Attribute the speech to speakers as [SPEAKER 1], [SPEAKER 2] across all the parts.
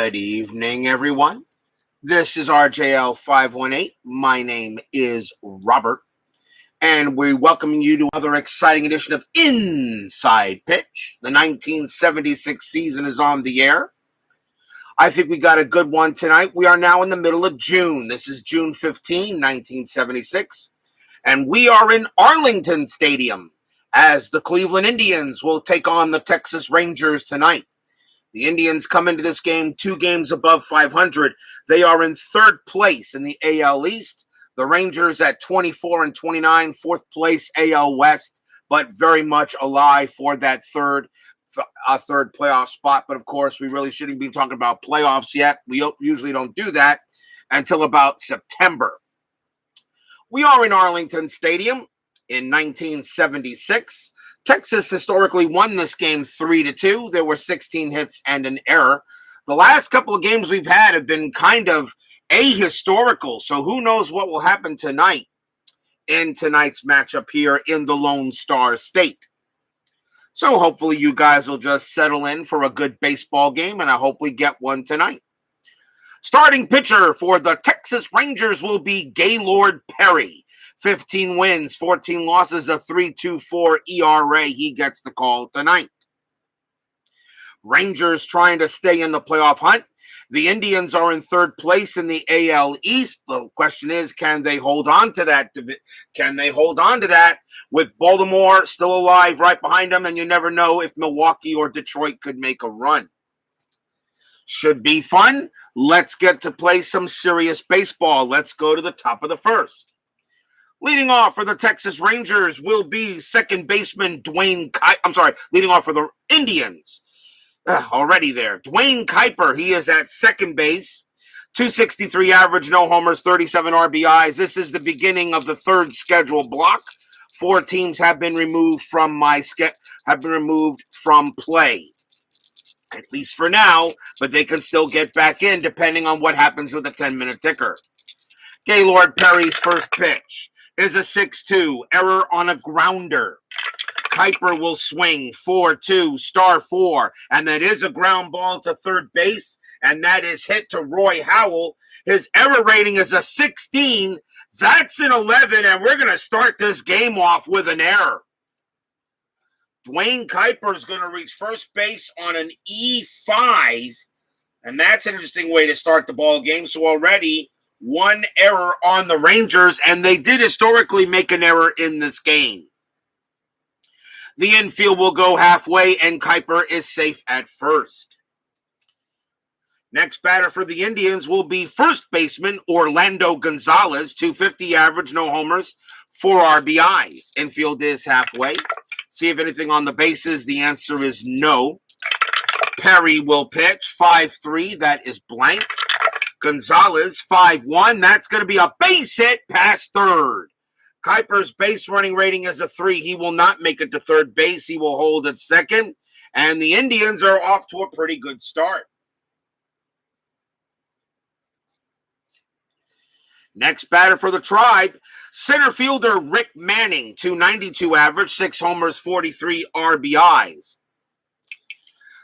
[SPEAKER 1] Good evening, everyone. This is RJL 518. My name is Robert, and we welcome you to another exciting edition of Inside Pitch. The 1976 season is on the air. I think we got a good one tonight. We are now in the middle of June. This is June 15, 1976, and we are in Arlington Stadium as the Cleveland Indians will take on the Texas Rangers tonight. The Indians come into this game 2 games above 500. They are in third place in the AL East. The Rangers at 24 and 29, fourth place AL West, but very much alive for that third playoff spot. But of course, we really shouldn't be talking about playoffs yet. We usually don't do that until about September. We are in Arlington Stadium in 1976. Texas historically won this game 3-2. There were 16 hits and an error. The last couple of games we've had have been kind of ahistorical, so who knows what will happen tonight in tonight's matchup here in the Lone Star State. So hopefully you guys will just settle in for a good baseball game, and I hope we get one tonight. Starting pitcher for the Texas Rangers will be Gaylord Perry. 15 wins, 14 losses, a 3.24 ERA. He gets the call tonight. Rangers trying to stay in the playoff hunt. The Indians are in third place in the AL East. The question is, can they hold on to that? Can they hold on to that with Baltimore still alive right behind them? And you never know if Milwaukee or Detroit could make a run. Should be fun. Let's get to play some serious baseball. Let's go to the top of the first. Leading off for the Texas Rangers will be second baseman leading off for the Indians. Already there. Dwayne Kuiper, he is at second base. 263 average, no homers, 37 RBIs. This is the beginning of the third schedule block. 4 teams have been removed from play. At least for now, but they can still get back in depending on what happens with the 10-minute ticker. Gaylord Perry's first pitch is a 6-2, error on a grounder. Kuiper will swing 4-2, star 4, and that is a ground ball to third base, and that is hit to Roy Howell. His error rating is a 16. That's an 11, and we're going to start this game off with an error. Dwayne Kuiper is going to reach first base on an E5, and that's an interesting way to start the ball game. So already 1 error on the Rangers, and they did historically make an error in this game. The infield will go halfway, and Kuiper is safe at first. Next batter for the Indians will be first baseman Orlando Gonzalez, 250 average, no homers, 4 RBIs. Infield is halfway. See if anything on the bases. The answer is no. Perry will pitch 5-3. That is blank. Gonzalez 5-1. That's going to be a base hit past third. Kuiper's base running rating is a 3. He will not make it to third base. He will hold at second. And the Indians are off to a pretty good start. Next batter for the Tribe, center fielder Rick Manning, 292 average, 6 homers, 43 RBIs.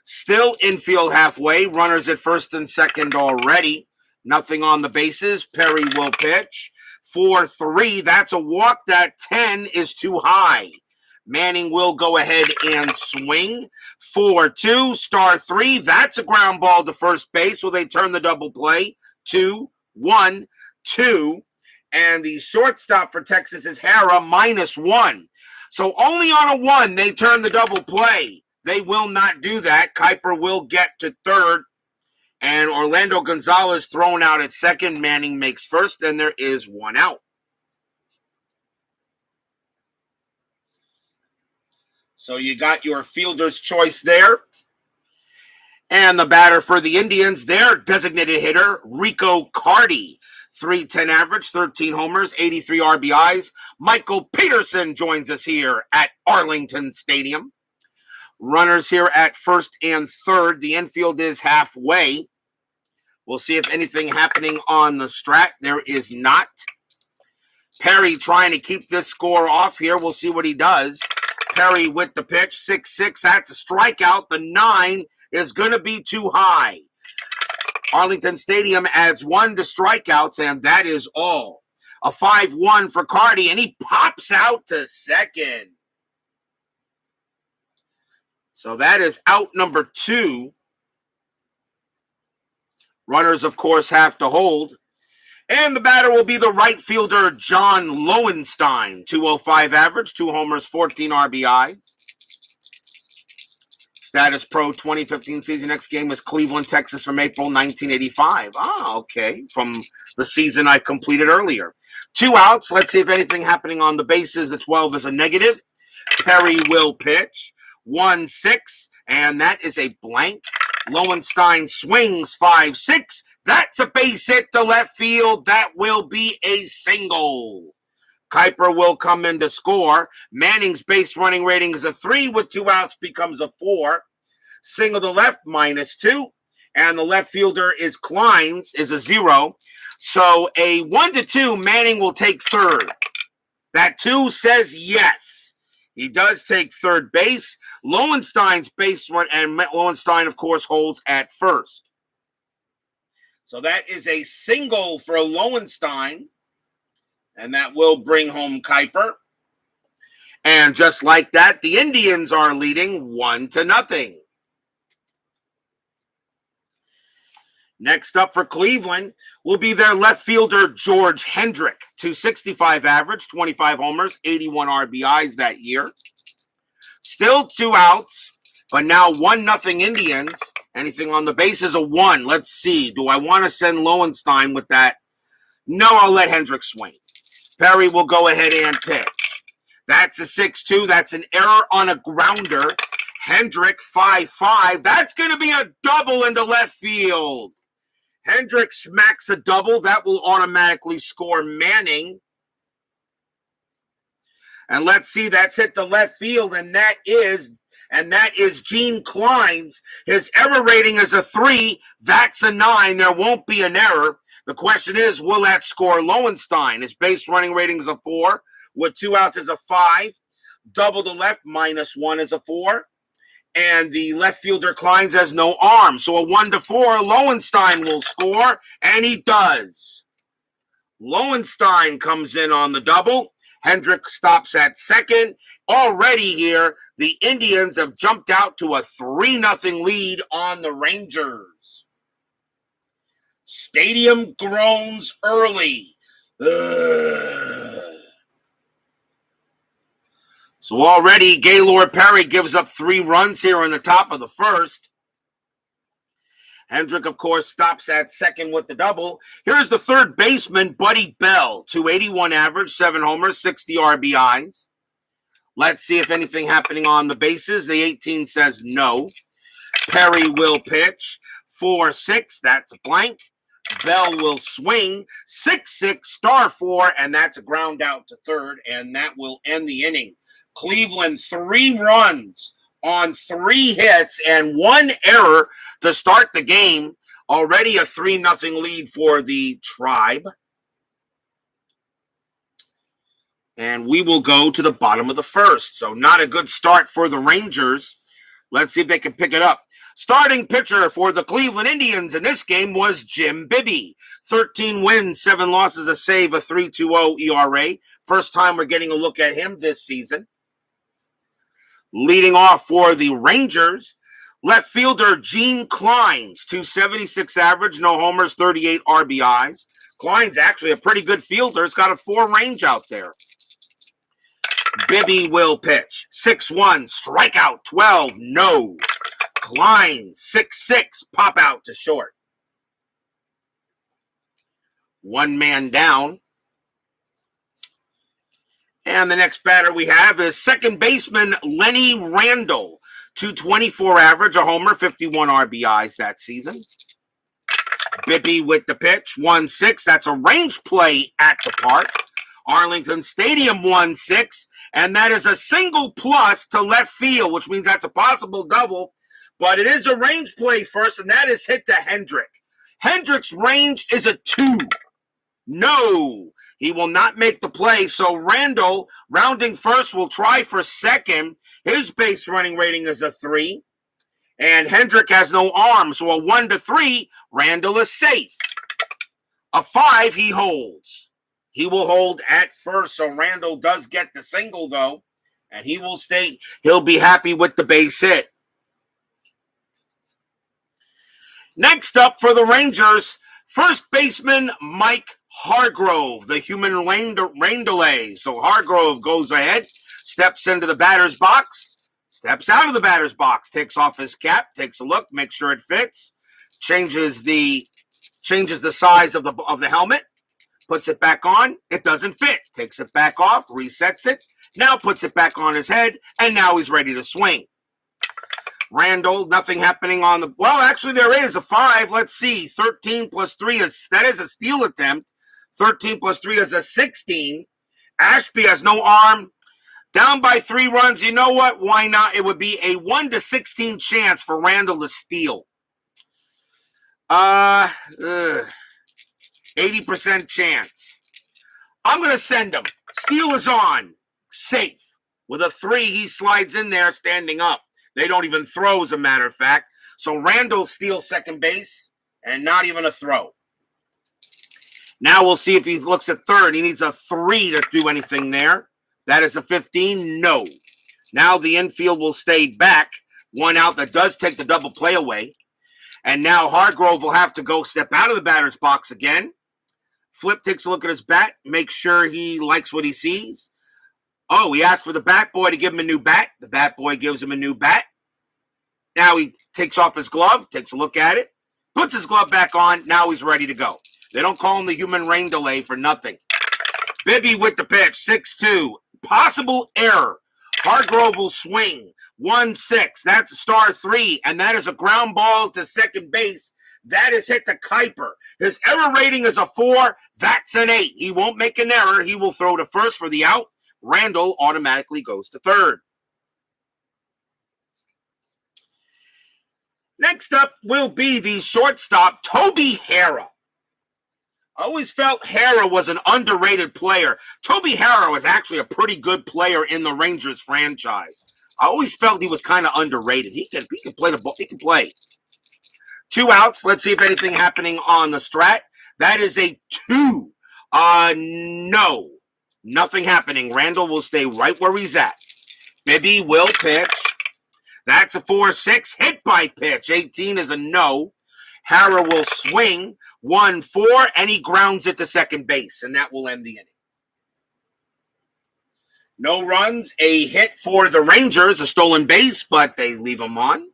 [SPEAKER 1] Still infield halfway, runners at first and second already. Nothing on the bases. Perry will pitch. 4-3, that's a walk. That 10 is too high. Manning will go ahead and swing. 4-2, star 3, that's a ground ball to first base. Will they turn the double play? 2-1-2. And the shortstop for Texas is Hara, -1. So only on a 1, they turn the double play. They will not do that. Kuiper will get to third. And Orlando Gonzalez thrown out at second. Manning makes first, and there is 1 out. So you got your fielder's choice there. And the batter for the Indians, their designated hitter, Rico Carty. 310 average, 13 homers, 83 RBIs. Michael Peterson joins us here at Arlington Stadium. Runners here at first and third. The infield is halfway. We'll see if anything happening on the strat. There is not. Perry trying to keep this score off here. We'll see what he does. Perry with the pitch, 6-6. That's a strikeout. The 9 is going to be too high. Arlington Stadium adds 1 to strikeouts, and that is all. A 5-1 for Cardi, and he pops out to second. So that is out number 2. Runners, of course, have to hold. And the batter will be the right fielder, John Lowenstein. 205 average, 2 homers, 14 RBI. Status Pro 2015 season. Next game was Cleveland, Texas from April 1985. Ah, okay. From the season I completed earlier. 2 outs. Let's see if anything happening on the bases. The 12 is a negative. Perry will pitch. 1-6, and that is a blank. Lowenstein swings 5-6. That's a base hit to left field. That will be a single. Kuiper will come in to score. Manning's base running rating is a 3 with 2 outs becomes a 4. Single to left, -2. And the left fielder is Kleins, is a 0. So a 1-2, Manning will take third. That 2 says yes. He does take third base. Lowenstein's base run, and Lowenstein, of course, holds at first. So that is a single for Lowenstein. And that will bring home Kuiper. And just like that, the Indians are leading 1-0. Next up for Cleveland will be their left fielder, George Hendrick. 265 average, 25 homers, 81 RBIs that year. Still 2 outs, but now 1-0 Indians. Anything on the base is a 1. Let's see. Do I want to send Lowenstein with that? No, I'll let Hendrick swing. Perry will go ahead and pitch. That's a 6-2. That's an error on a grounder. Hendrick 5-5. That's going to be a double into left field. Hendrick smacks a double. That will automatically score Manning. And let's see, that's hit to left field, and that is Gene Kleins. His error rating is a 3. That's a 9. There won't be an error. The question is, will that score Lowenstein? His base running rating is a 4. With 2 outs is a 5. Double to left, -1 is a 4. And the left fielder Kleins has no arm. So a 1-4, Lowenstein will score, and he does. Lowenstein comes in on the double. Hendrick stops at second. Already here, the Indians have jumped out to a 3-0 lead on the Rangers. Stadium groans early. So already Gaylord Perry gives up 3 runs here in the top of the first. Hendrick, of course, stops at second with the double. Here's the third baseman, Buddy Bell. 281 average, 7 homers, 60 RBIs. Let's see if anything happening on the bases. The 18 says no. Perry will pitch. 4-6, that's a blank. Bell will swing. 6-6, star 4, and that's a ground out to third, and that will end the inning. Cleveland 3 runs on 3 hits and 1 error to start the game. Already a 3-0 lead for the Tribe. And we will go to the bottom of the first. So not a good start for the Rangers. Let's see if they can pick it up. Starting pitcher for the Cleveland Indians in this game was Jim Bibby. 13 wins, 7 losses, a save, a 3.20 ERA. First time we're getting a look at him this season. Leading off for the Rangers, left fielder Gene Kleins, 276 average, no homers, 38 RBIs. Kleins actually a pretty good fielder. It's got a 4 range out there. Bibby will pitch. 6-1, strikeout, 12, no. Kleins, 6-6, pop out to short. 1 man down. And the next batter we have is second baseman Lenny Randall. 224 average, a homer, 51 RBIs that season. Bibby with the pitch, 1-6. That's a range play at the park. Arlington Stadium, 1-6. And that is a single plus to left field, which means that's a possible double. But it is a range play first, and that is hit to Hendrick. Hendrick's range is a 2. No, he will not make the play. So Randall, rounding first, will try for second. His base running rating is a 3. And Hendrick has no arm, so a 1-3, Randall is safe. A 5, he holds. He will hold at first, so Randall does get the single, though, and he will stay. He'll be happy with the base hit. Next up for the Rangers, first baseman Mike Hargrove, the human rain delay. So Hargrove goes ahead, steps into the batter's box, steps out of the batter's box, takes off his cap, takes a look, makes sure it fits, changes the size of the helmet, puts it back on, it doesn't fit, takes it back off, resets it, now puts it back on his head, and now he's ready to swing. Randall, nothing happening on the, well, actually there is a 5, let's see, 13 plus 3 that is a steal attempt, 13 plus 3 is a 16, Ashby has no arm, down by 3 runs, you know what, why not, it would be a 1-16 chance for Randall to steal. 80% chance. I'm going to send him. Steal is on. Safe. With a 3, he slides in there standing up. They don't even throw, as a matter of fact. So Randall steals second base and not even a throw. Now we'll see if he looks at third. He needs a 3 to do anything there. That is a 15. No. Now the infield will stay back. 1 out that does take the double play away. And now Hargrove will have to go step out of the batter's box again. Flip takes a look at his bat, makes sure he likes what he sees. Oh, he asked for the bat boy to give him a new bat. The bat boy gives him a new bat. Now he takes off his glove, takes a look at it, puts his glove back on. Now he's ready to go. They don't call him the human rain delay for nothing. Bibby with the pitch, 6-2. Possible error. Hargrove will swing. 1-6. That's a star 3, and that is a ground ball to second base. That is hit to Kuiper. His error rating is a 4. That's an 8. He won't make an error. He will throw to first for the out. Randall automatically goes to third. Next up will be the shortstop, Toby Harrah. I always felt Harrah was an underrated player. Toby Harrah was actually a pretty good player in the Rangers franchise. I always felt he was kind of underrated. He can play the ball. He can play. 2 outs. Let's see if anything happening on the strat. That is a 2. No. Nothing happening. Randall will stay right where he's at. Bibby will pitch. That's a 4-6. Hit by pitch. 18 is a no. Harrah will swing. 1-4, and he grounds it to second base, and that will end the inning. No runs, a hit for the Rangers, a stolen base, but they leave him on.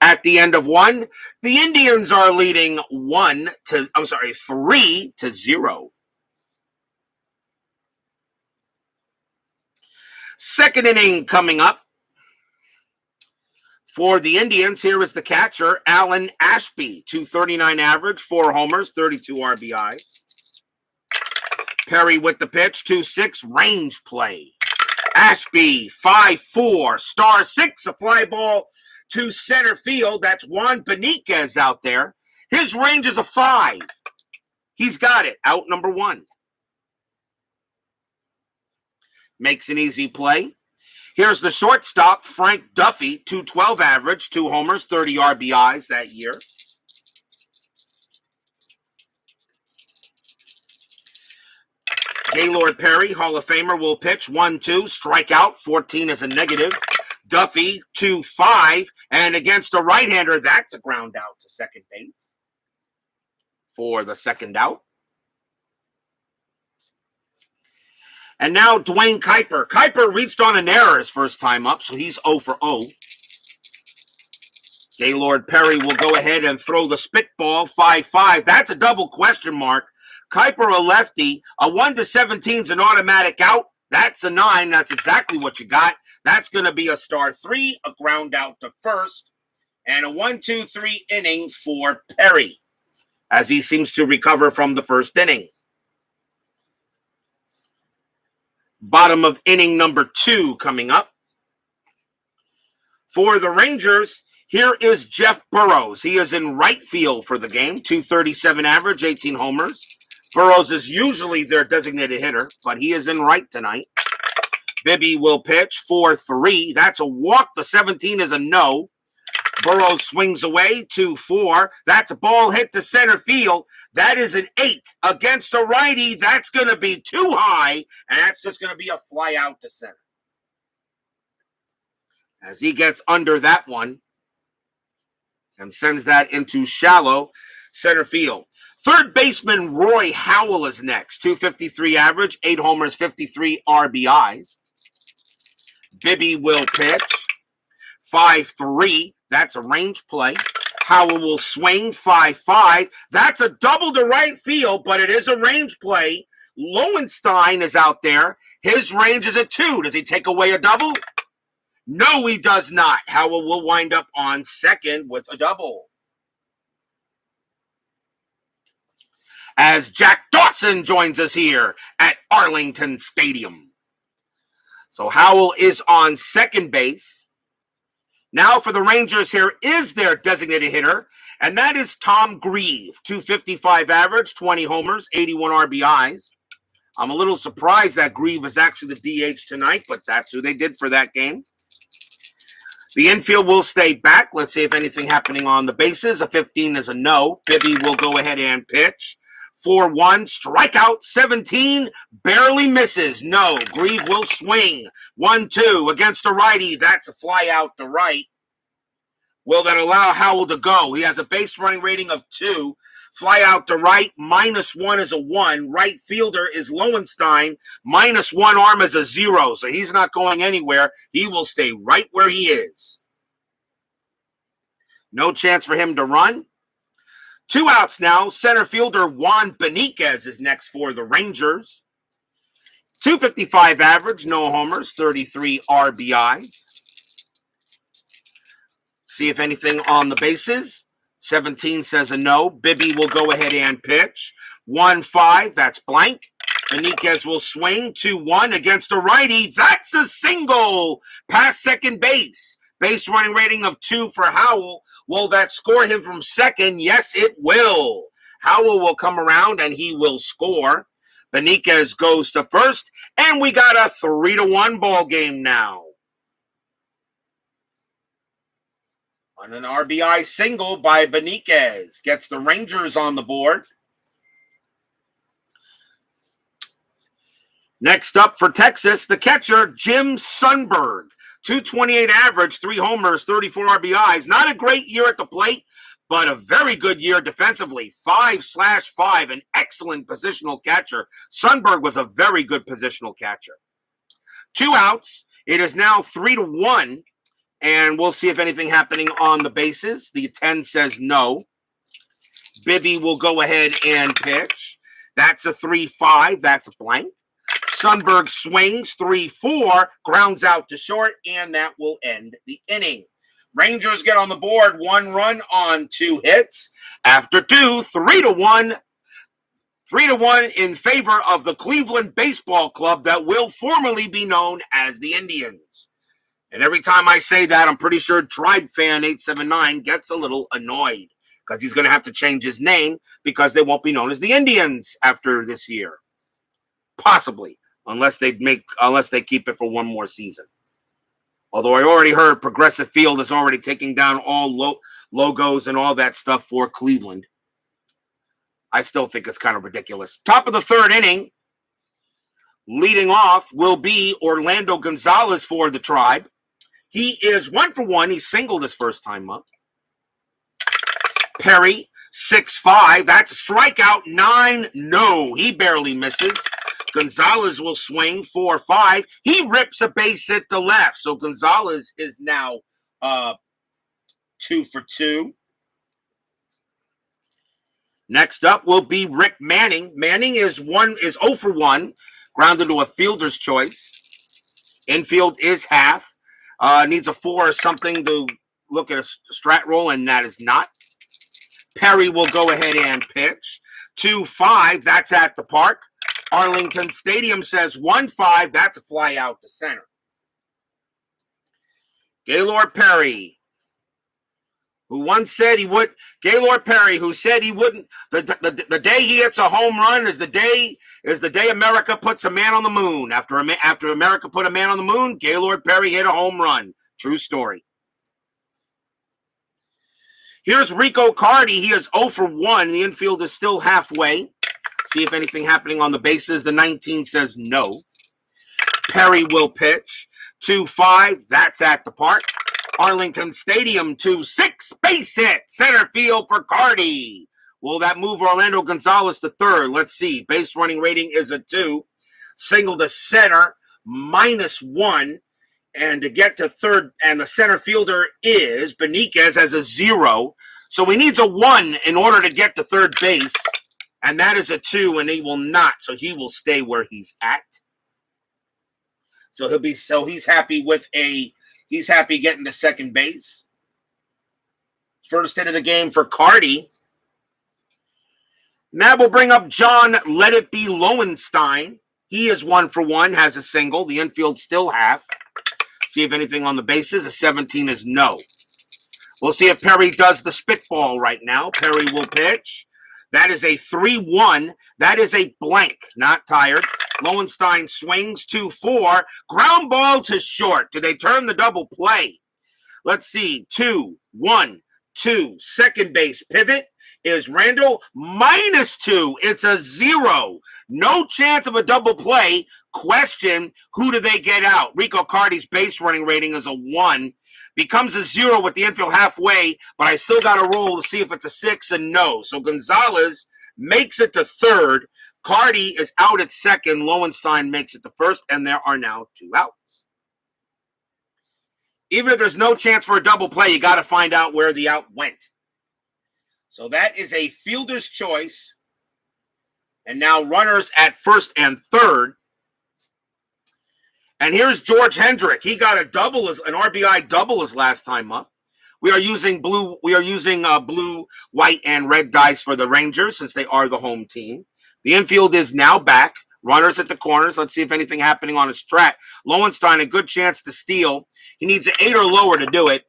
[SPEAKER 1] At the end of 1, the Indians are leading 3-0. Second inning coming up. For the Indians, here is the catcher, Alan Ashby, 239 average, 4 homers, 32 RBI. Perry with the pitch, 2-6, range play. Ashby, 5-4, star 6, a fly ball to center field. That's Juan Beniquez out there. His range is a 5. He's got it, out number 1. Makes an easy play. Here's the shortstop, Frank Duffy, 212 average, 2 homers, 30 RBIs that year. Gaylord Perry, Hall of Famer, will pitch 1-2, strikeout, 14 is a negative. Duffy, 2-5, and against a right-hander, that's a ground out to second base for the second out. And now Dwayne Kuiper. Kuiper reached on an error his first time up, so he's 0 for 0. Gaylord Perry will go ahead and throw the spitball, 5-5. That's a double question mark. Kuiper a lefty. A 1-17 is an automatic out. That's a 9. That's exactly what you got. That's going to be a star 3, a ground out to first, and a 1-2-3 inning for Perry as he seems to recover from the first inning. Bottom of inning number 2 coming up. For the Rangers, here is Jeff Burrows. He is in right field for the game. 237 average, 18 homers. Burrows is usually their designated hitter, but he is in right tonight. Bibby will pitch 4-3. That's a walk. The 17 is a no. Burrows swings away, 2-4. That's a ball hit to center field. That is an 8 against a righty. That's going to be too high, and that's just going to be a fly out to center. As he gets under that one and sends that into shallow center field. Third baseman Roy Howell is next. 253 average, 8 homers, 53 RBIs. Bibby will pitch. 5-3. That's a range play. Howell will swing. 5-5. That's a double to right field, but it is a range play. Lowenstein is out there. His range is a 2. Does he take away a double? No, he does not. Howell will wind up on second with a double. As Jack Dawson joins us here at Arlington Stadium. So Howell is on second base. Now for the Rangers, here is their designated hitter, and that is Tom Grieve. 255 average, 20 homers, 81 RBIs. I'm a little surprised that Grieve is actually the DH tonight, but that's who they did for that game. The infield will stay back. Let's see if anything happening on the bases. A 15 is a no. Bibby will go ahead and pitch. 4-1, strikeout 17, barely misses. No, Grieve will swing. 1-2 against a righty. That's a fly out to right. Will that allow Howell to go? He has a base running rating of 2. Fly out to right, -1 is a 1. Right fielder is Lowenstein, -1 arm is a 0. So he's not going anywhere. He will stay right where he is. No chance for him to run. 2 outs now. Center fielder Juan Beniquez is next for the Rangers. 255 average, no homers, 33 RBIs. See if anything on the bases. 17 says a no. Bibby will go ahead and pitch. 1-5, that's blank. Beniquez will swing. 2-1 against a righty. That's a single past second base. Base running rating of 2 for Howell. Will that score him from second? Yes, it will. Howell will come around and he will score. Beniquez goes to first, and we got a 3-1 ball game now. On an RBI single by Beniquez. Gets the Rangers on the board. Next up for Texas, the catcher, Jim Sundberg. 228 average, 3 homers, 34 RBIs. Not a great year at the plate, but a very good year defensively. 5/5, an excellent positional catcher. Sundberg was a very good positional catcher. 2 outs. It is now 3-1, and we'll see if anything happening on the bases. The 10 says no. Bibby will go ahead and pitch. That's a 3-5. That's a blank. Sundberg swings, 3-4, grounds out to short, and that will end the inning. Rangers get on the board, 1 run on 2 hits. After 2, 3-1. 3-1 in favor of the Cleveland Baseball Club that will formerly be known as the Indians. And every time I say that, I'm pretty sure Tribe Fan 879 gets a little annoyed because he's going to have to change his name because they won't be known as the Indians after this year. Possibly. Unless they keep it for 1 more season. Although I already heard Progressive Field is already taking down all logos and all that stuff for Cleveland. I still think it's kind of ridiculous. Top of the 3rd inning, leading off will be Orlando Gonzalez for the Tribe. He is 1 for 1. He singled his first time up. Perry, 6-5. That's a strikeout. 9, no. He barely misses. Gonzalez will swing 4-5. He rips a base hit to left. So Gonzalez is now 2 for 2. Next up will be Rick Manning. Manning is 0 for 1. Grounded to a fielder's choice. Infield is half. Needs a 4 or something to look at a strat roll, and that is not. Perry will go ahead and pitch. 2-5. That's at the park. Arlington Stadium says 1-5. That's a fly out to center. Gaylord Perry, who once said he would. Gaylord Perry, who said he wouldn't. The day he hits a home run is the day America puts a man on the moon. After America put a man on the moon, Gaylord Perry hit a home run. True story. Here's Rico Cardi. He is 0 for 1. The infield is still halfway. See if anything happening on the bases. The 19 says no. Perry will pitch. 2-5. That's at the park. Arlington Stadium 2-6. Base hit. Center field for Cardi. Will that move Orlando Gonzalez to third? Let's see. Base running rating is a 2. Single to center, -1. And to get to third, and the center fielder is Beniquez as a 0. So he needs a 1 in order to get to third base. And that is a 2, and he will not. So he will stay where he's at. So he's happy he's happy getting to second base. First hit of the game for Cardi. Now we'll bring up John Let It Be Lowenstein. He is 1 for 1, has a single. The infield still half. See if anything on the bases. A 17 is no. We'll see if Perry does the spitball right now. Perry will pitch. That is a 3-1. That is a blank. Not tired. Lowenstein swings 2-4. Ground ball to short. Do they turn the double play? Let's see. 2-1-2. Second base pivot is Randall -2. It's a 0. No chance of a double play. Question, who do they get out? Rico Cardi's base running rating is a 1. Becomes a 0 with the infield halfway, but I still got to roll to see if it's a 6, and no. So Gonzalez makes it to third. Cardi is out at second. Lowenstein makes it to first, and there are now 2 outs. Even if there's no chance for a double play, you got to find out where the out went. So that is a fielder's choice. And now runners at first and third. And here's George Hendrick. He got an RBI double his last time up. We are using blue, white, and red dice for the Rangers since they are the home team. The infield is now back. Runners at the corners. Let's see if anything happening on his track. Lowenstein, a good chance to steal. He needs an 8 or lower to do it.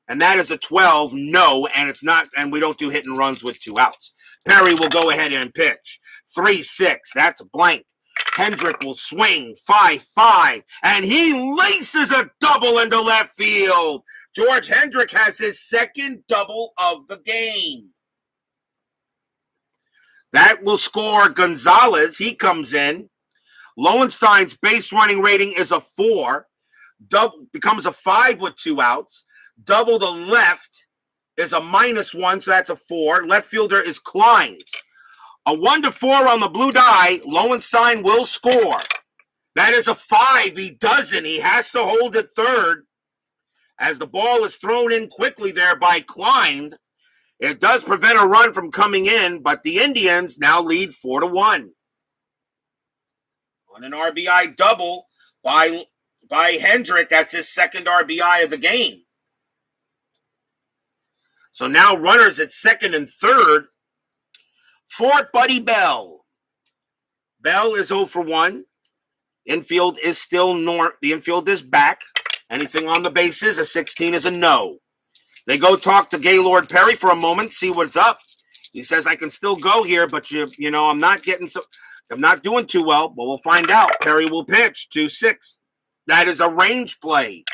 [SPEAKER 1] And that is a 12. No, and it's not, and we don't do hit and runs with 2 outs. Perry will go ahead and pitch. 3-6. That's a blank. Hendrick will swing 5-5, and he laces a double into left field. George Hendrick has his second double of the game. That will score Gonzalez. He comes in. Lowenstein's base running rating is a 4. Becomes a 5 with 2 outs. Double to left is a -1, so that's a 4. Left fielder is Kleins. A 1-4 on the blue die. Lowenstein will score. That is a 5. He doesn't. He has to hold it third. As the ball is thrown in quickly there by Klein. It does prevent a run from coming in, but the Indians now lead 4-1. On an RBI double by Hendrick. That's his second RBI of the game. So now runners at second and third for Buddy Bell. Bell is 0 for 1. Infield is still north. The infield is back. Anything on the bases, a 16 is a no. They go talk to Gaylord Perry for a moment, see what's up. He says, I can still go here, but you know, I'm not doing too well, but we'll find out. Perry will pitch 2-6. That is a range play.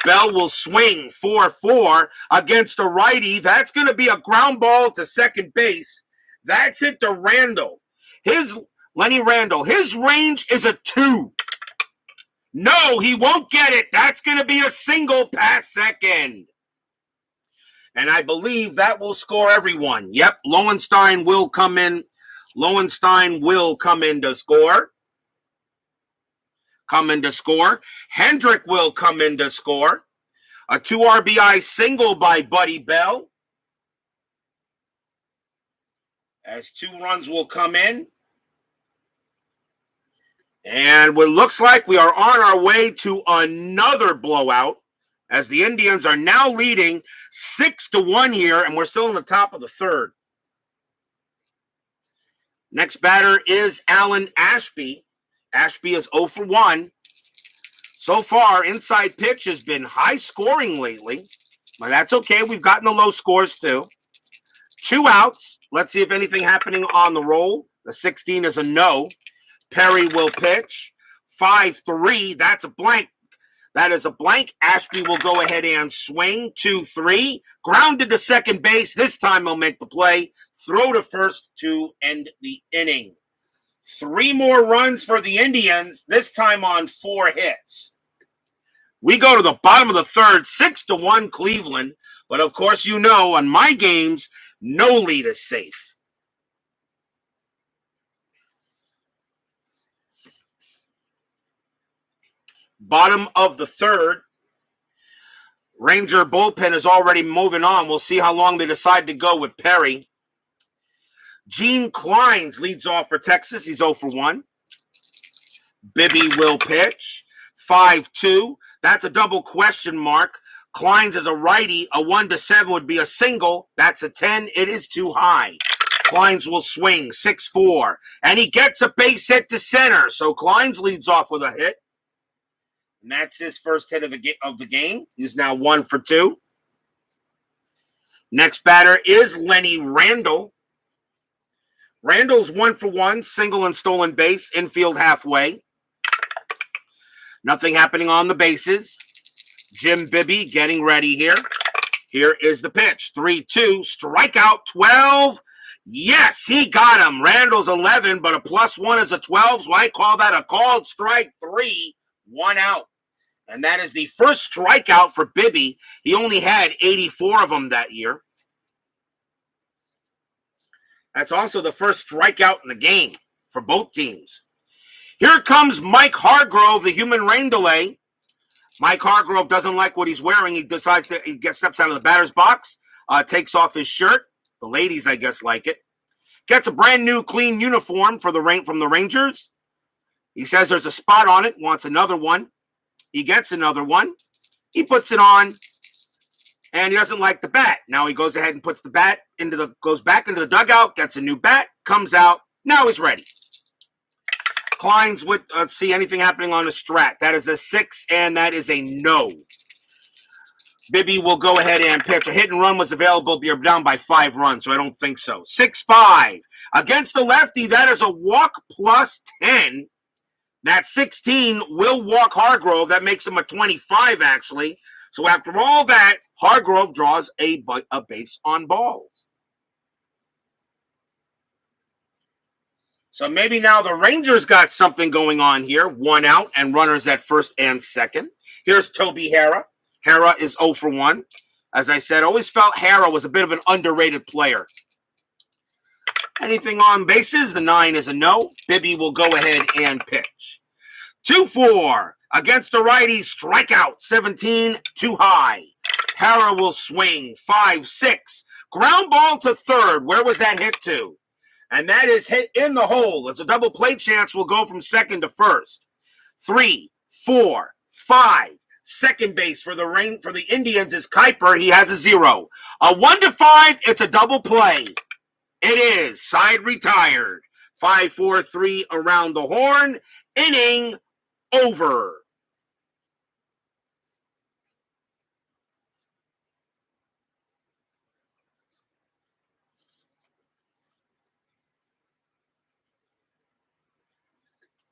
[SPEAKER 1] Bell will swing 4-4 against a righty. That's going to be a ground ball to second base. That's it to Randall. Lenny Randall, his range is a 2. No, he won't get it. That's going to be a single past second. And I believe that will score everyone. Yep, Lowenstein will come in. Lowenstein will come in to score. Hendrick will come in to score. A 2 RBI single by Buddy Bell. As 2 runs will come in. And it looks like we are on our way to another blowout, as the Indians are now leading 6-1 here, and we're still in the top of the third. Next batter is Alan Ashby. Ashby is 0 for 1. So far, inside pitch has been high scoring lately, but that's okay. We've gotten the low scores too. 2 outs. Let's see if anything happening on the roll. The 16 is a no. Perry will pitch. 5-3. That's a blank. That is a blank. Ashby will go ahead and swing. 2-3. Grounded to second base. This time he'll make the play. Throw to first to end the inning. 3 more runs for the Indians, this time on 4 hits. We go to the bottom of the third, 6-1 Cleveland. But of course, you know, on my games, no lead is safe. Bottom of the third. Ranger bullpen is already moving on. We'll see how long they decide to go with Perry. Gene Clines leads off for Texas. He's 0-for-1. Bibby will pitch. 5-2. That's a double question mark. Clines is a righty. A 1-7 would be a single. That's a 10. It is too high. Clines will swing. 6-4. And he gets a base hit to center. So Clines leads off with a hit. And that's his first hit of the game. He's now 1-for-2. Next batter is Lenny Randall. Randall's 1-for-1, single and stolen base, infield halfway. Nothing happening on the bases. Jim Bibby getting ready here. Here is the pitch. 3-2, strikeout 12. Yes, he got him. Randall's 11, but a +1 is a 12, so I call that a called strike 3, 1 out. And that is the first strikeout for Bibby. He only had 84 of them that year. That's also the first strikeout in the game for both teams. Here comes Mike Hargrove, the human rain delay. Mike Hargrove doesn't like what he's wearing. He decides steps out of the batter's box, takes off his shirt. The ladies, I guess, like it. Gets a brand new clean uniform from the Rangers. He says there's a spot on it, wants another one. He gets another one. He puts it on, and he doesn't like the bat. Now he goes ahead and puts the bat goes back into the dugout, gets a new bat, comes out. Now he's ready. Clines with, let's see, anything happening on the strat. That is a 6, and that is a no. Bibby will go ahead and pitch. A hit and run was available. You're down by 5 runs, so I don't think so. 6-5. Against the lefty, that is a walk +10. That 16 will walk Hargrove. That makes him a 25, actually. So after all that, Hargrove draws a base on balls. So maybe now the Rangers got something going on here. 1 out and runners at first and second. Here's Toby Harrah. Harrah is 0-for-1. As I said, always felt Harrah was a bit of an underrated player. Anything on bases? The 9 is a no. Bibby will go ahead and pitch. 2-4. Against the righty, strikeout. 17, too high. Harrah will swing. 5-6. Ground ball to third. Where was that hit to? And that is hit in the hole. It's a double play chance. Will go from second to first. 3, 4, 5. Second base for the Indians is Kuiper. He has a 0. A 1-5. It's a double play. It is. Side retired. 5-4-3 around the horn. Inning over.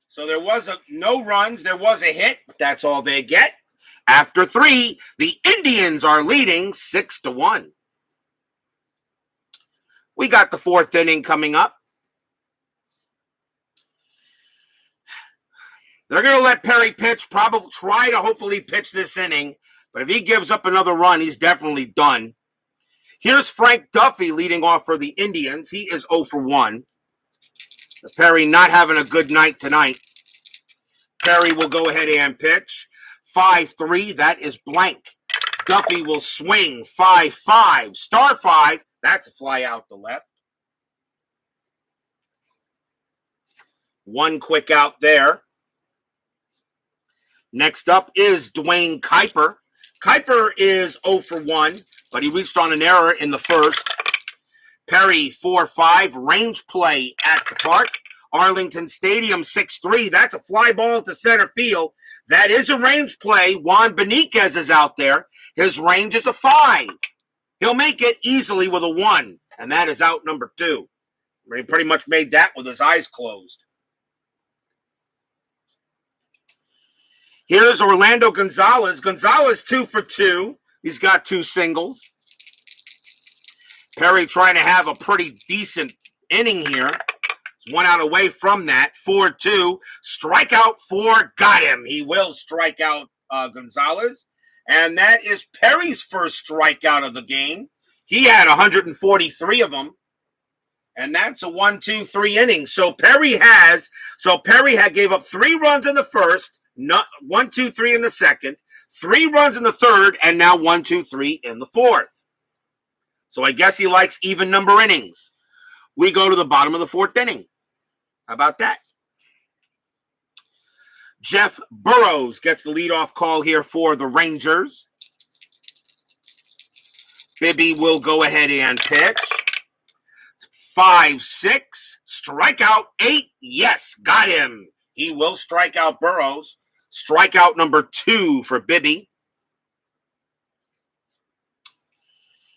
[SPEAKER 1] So there was no runs. There was a hit. That's all they get. After 3, the Indians are leading 6-1. We got the 4th inning coming up. They're going to let Perry pitch, probably try to hopefully pitch this inning. But if he gives up another run, he's definitely done. Here's Frank Duffy leading off for the Indians. He is 0-for-1. Perry not having a good night tonight. Perry will go ahead and pitch. 5-3, that is blank. Duffy will swing. 5-5. Star 5, that's a fly out to left. 1 quick out there. Next up is Dwayne Kuiper. Kuiper is 0-for-1, but he reached on an error in the first. Perry, 4-5, range play at the park. Arlington Stadium, 6-3. That's a fly ball to center field. That is a range play. Juan Beniquez is out there. His range is a 5. He'll make it easily with a 1, and that is out number 2. He pretty much made that with his eyes closed. Here's Orlando Gonzalez. Gonzalez 2 for 2. He's got 2 singles. Perry trying to have a pretty decent inning here. One out away from that. 4-2. Strikeout 4. Got him. He will strike out Gonzalez. And that is Perry's first strikeout of the game. He had 143 of them. And that's a 1-2-3 inning. So Perry had gave up 3 runs in the first, 1-2-3 in the second, 3 runs in the third, and now 1-2-3 in the fourth. So I guess he likes even number innings. We go to the bottom of the fourth inning. How about that? Jeff Burrows gets the leadoff call here for the Rangers. Bibby will go ahead and pitch. 5-6. Strikeout 8. Yes, got him. He will strike out Burrows. Strikeout number 2 for Bibby.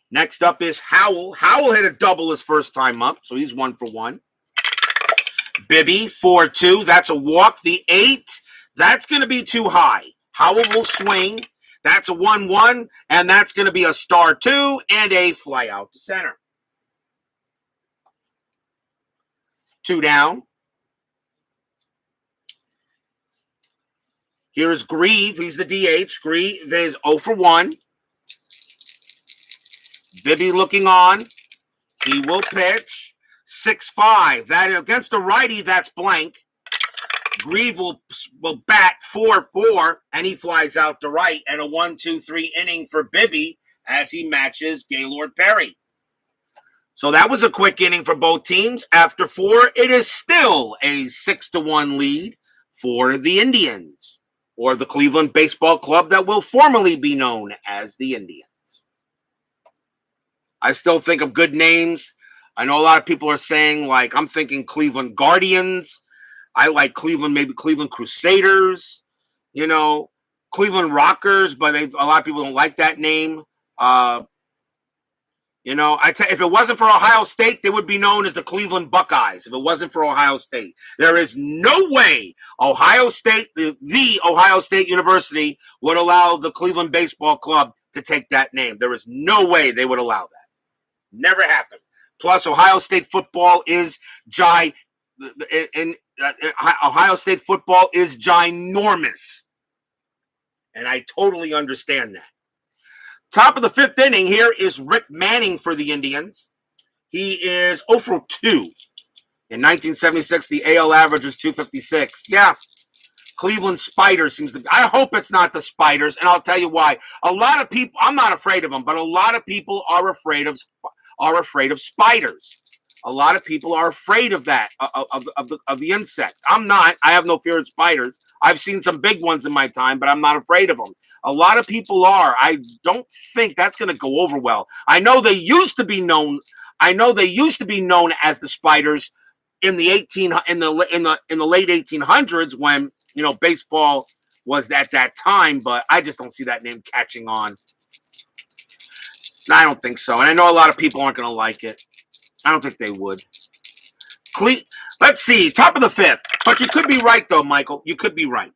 [SPEAKER 1] Next up is Howell. Howell hit a double his first time up, so he's 1 for 1. Bibby, 4-2. That's a walk. The 8, that's going to be too high. Howell will swing. That's a 1-1, and that's going to be a star 2 and a fly out to center. 2 down. Here's Grieve. He's the DH. Grieve is 0 for 1. Bibby looking on. He will pitch. 6-5. That against a righty, that's blank. Grieve will bat 4-4, and he flies out to right. And a 1-2-3 inning for Bibby as he matches Gaylord Perry. So that was a quick inning for both teams. After 4, it is still a 6-1 lead for the Indians, or the Cleveland Baseball Club that will formerly be known as the Indians. I still think of good names. I know a lot of people are saying, like, I'm thinking Cleveland Guardians. I like Cleveland, maybe Cleveland Crusaders, Cleveland Rockers, but a lot of people don't like that name. If it wasn't for Ohio State, they would be known as the Cleveland Buckeyes. If it wasn't for Ohio State, there is no way Ohio State, the Ohio State University, would allow the Cleveland Baseball Club to take that name. There is no way they would allow that. Never happened. Plus, Ohio State football is ginormous, and I totally understand that. Top of the 5th inning here is Rick Manning for the Indians. He is 0 for 2. In 1976, the AL average was 256. Yeah, Cleveland Spiders seems to be. I hope it's not the Spiders, and I'll tell you why. A lot of people, I'm not afraid of them, but a lot of people are afraid of spiders. A lot of people are afraid of that, of the insect. I'm not. I have no fear of spiders. I've seen some big ones in my time, but I'm not afraid of them. A lot of people are. I don't think that's going to go over well. I know they used to be known as the Spiders in the late 1800s when baseball was at that time, but I just don't see that name catching on. I don't think so, and I know a lot of people aren't going to like it. I don't think they would. Let's see, top of the 5th. But you could be right, though, Michael. You could be right.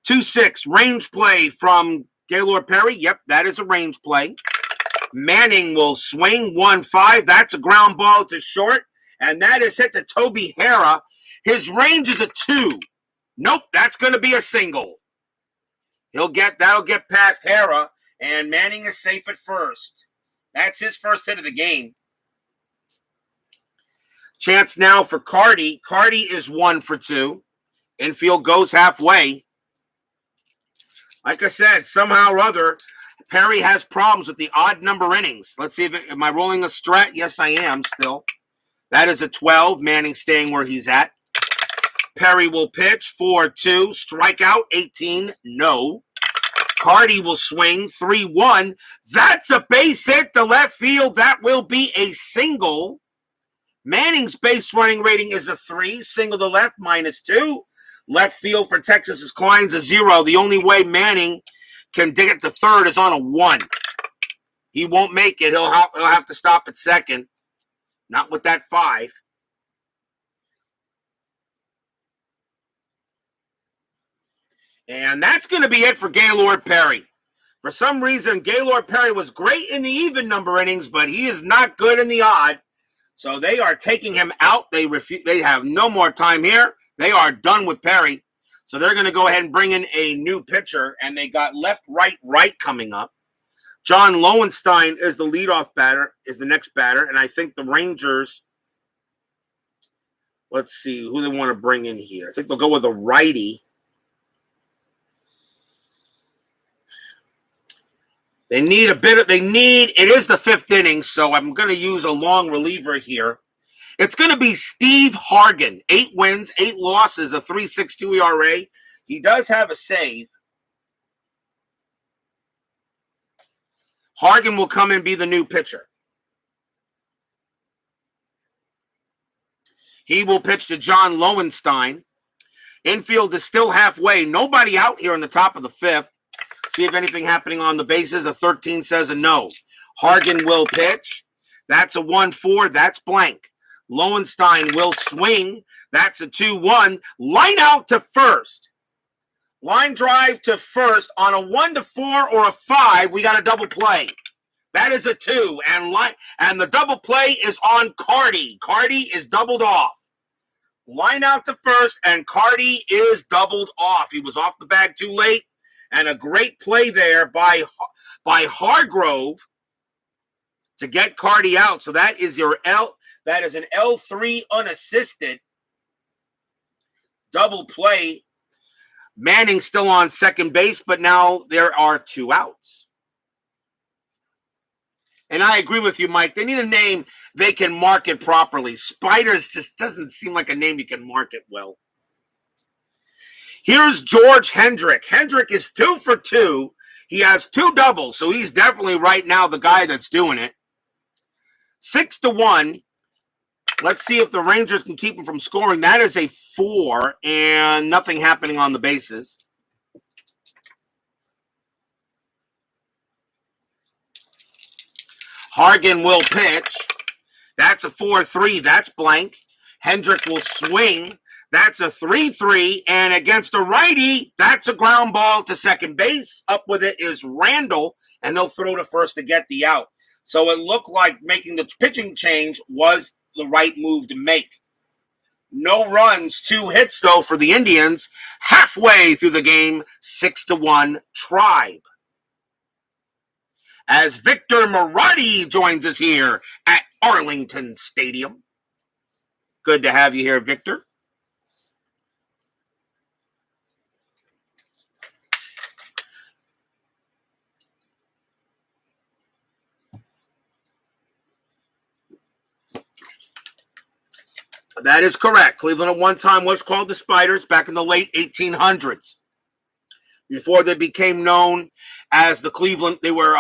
[SPEAKER 1] 2-6, range play from Gaylord Perry. Yep, that is a range play. Manning will swing 1-5. That's a ground ball to short. And that is hit to Toby Hara. His range is a 2. Nope, that's going to be a single. That'll get past Hara. And Manning is safe at first. That's his first hit of the game. Chance now for Carty. Carty is 1 for 2. Infield goes halfway. Like I said, somehow or other, Perry has problems with the odd number innings. Let's see, am I rolling a strat? Yes, I am still. That is a 12. Manning staying where he's at. Perry will pitch 4-2. Strikeout 18. No. Carty will swing 3-1. That's a base hit to left field. That will be a single. Manning's base running rating is a 3. Single to left, -2. Left field for Texas's Klein's a 0. The only way Manning can dig it to third is on a 1. He won't make it. He'll have to stop at second. Not with that 5. And that's going to be it for Gaylord Perry. For some reason, Gaylord Perry was great in the even number innings, but he is not good in the odd. So they are taking him out. They have no more time here. They are done with Perry. So they're going to go ahead and bring in a new pitcher, and they got left, right coming up. John Lowenstein is the leadoff batter, is the next batter, and I think the Rangers, let's see who they want to bring in here. I think they'll go with a righty. It is the fifth inning, so I'm going to use a long reliever here. It's going to be Steve Hargan, 8 wins, 8 losses, a 3.62 ERA. He does have a save. Hargan will come and be the new pitcher. He will pitch to John Lowenstein. Infield is still halfway. Nobody out here in the top of the fifth. See if anything happening on the bases. A 13 says a no. Hargan will pitch. That's a 1-4. That's blank. Lowenstein will swing. That's a 2-1. Line out to first. Line drive to first on a 1-4 or a 5. We got a double play. That is a 2. And the double play is on Carty. Carty is doubled off. Line out to first, and Carty is doubled off. He was off the bag too late. And a great play there by Hargrove to get Carty out. So that is your that is an L3 unassisted double play. Manning still on second base, but now there are 2 outs. And I agree with you, Mike. They need a name they can market properly. Spiders just doesn't seem like a name you can market well. Here's George Hendrick. Hendrick is 2 for 2. He has 2 doubles, so he's definitely right now the guy that's doing it. 6-1. Let's see if the Rangers can keep him from scoring. That is a 4, and nothing happening on the bases. Hargan will pitch. That's a 4-3. That's blank. Hendrick will swing. That's a 3-3, and against a righty, that's a ground ball to second base. Up with it is Randall, and they'll throw to first to get the out. So it looked like making the pitching change was the right move to make. No runs, 2 hits, though, for the Indians. Halfway through the game, 6-1 Tribe. As Victor Marotti joins us here at Arlington Stadium. Good to have you here, Victor. That is correct. Cleveland at one time was called the Spiders back in the late 1800s. Before they became known as the Cleveland, they were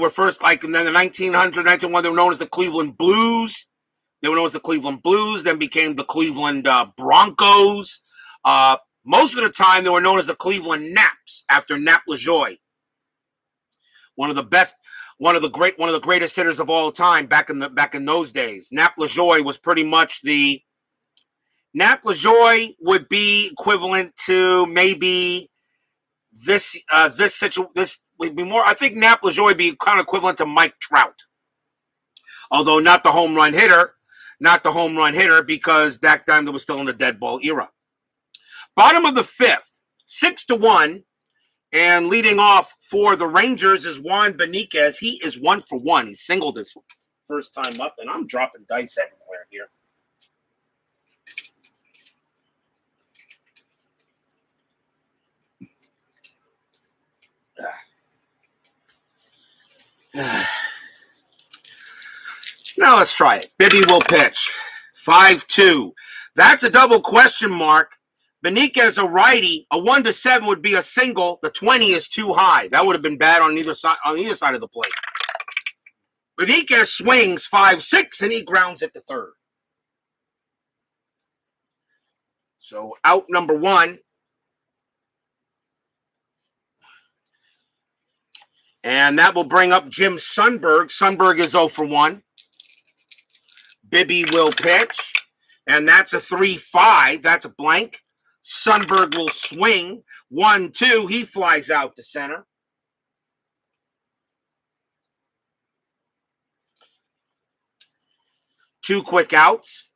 [SPEAKER 1] first, like in the 1901, they were known as the Cleveland Blues. They were known as the Cleveland Blues, then became the Cleveland Broncos. Most of the time, they were known as the Cleveland Naps after Nap LaJoie. One of the greatest hitters of all time back in those days. Nap LaJoie was pretty much Nap LaJoie would be equivalent to maybe this would be more. I think Nap LaJoie would be kind of equivalent to Mike Trout, although not the home run hitter because that time they was still in the dead ball era. Bottom of the fifth, 6-1. And leading off for the Rangers is Juan Beniquez. He is 1 for 1. He singled his first time up, and I'm dropping dice everywhere here. Now let's try it. Bibby will pitch. 5-2. That's a double question mark. Beniquez a righty. A 1-7 would be a single. The 20 is too high. That would have been bad on either side of the plate. Beniquez swings 5-6 and he grounds it to third. So out number 1. And that will bring up Jim Sundberg. Sundberg is 0 for 1. Bibby will pitch. And that's a 3-5. That's a blank. Sundberg will swing. 1-2. He flies out to center. Two quick outs.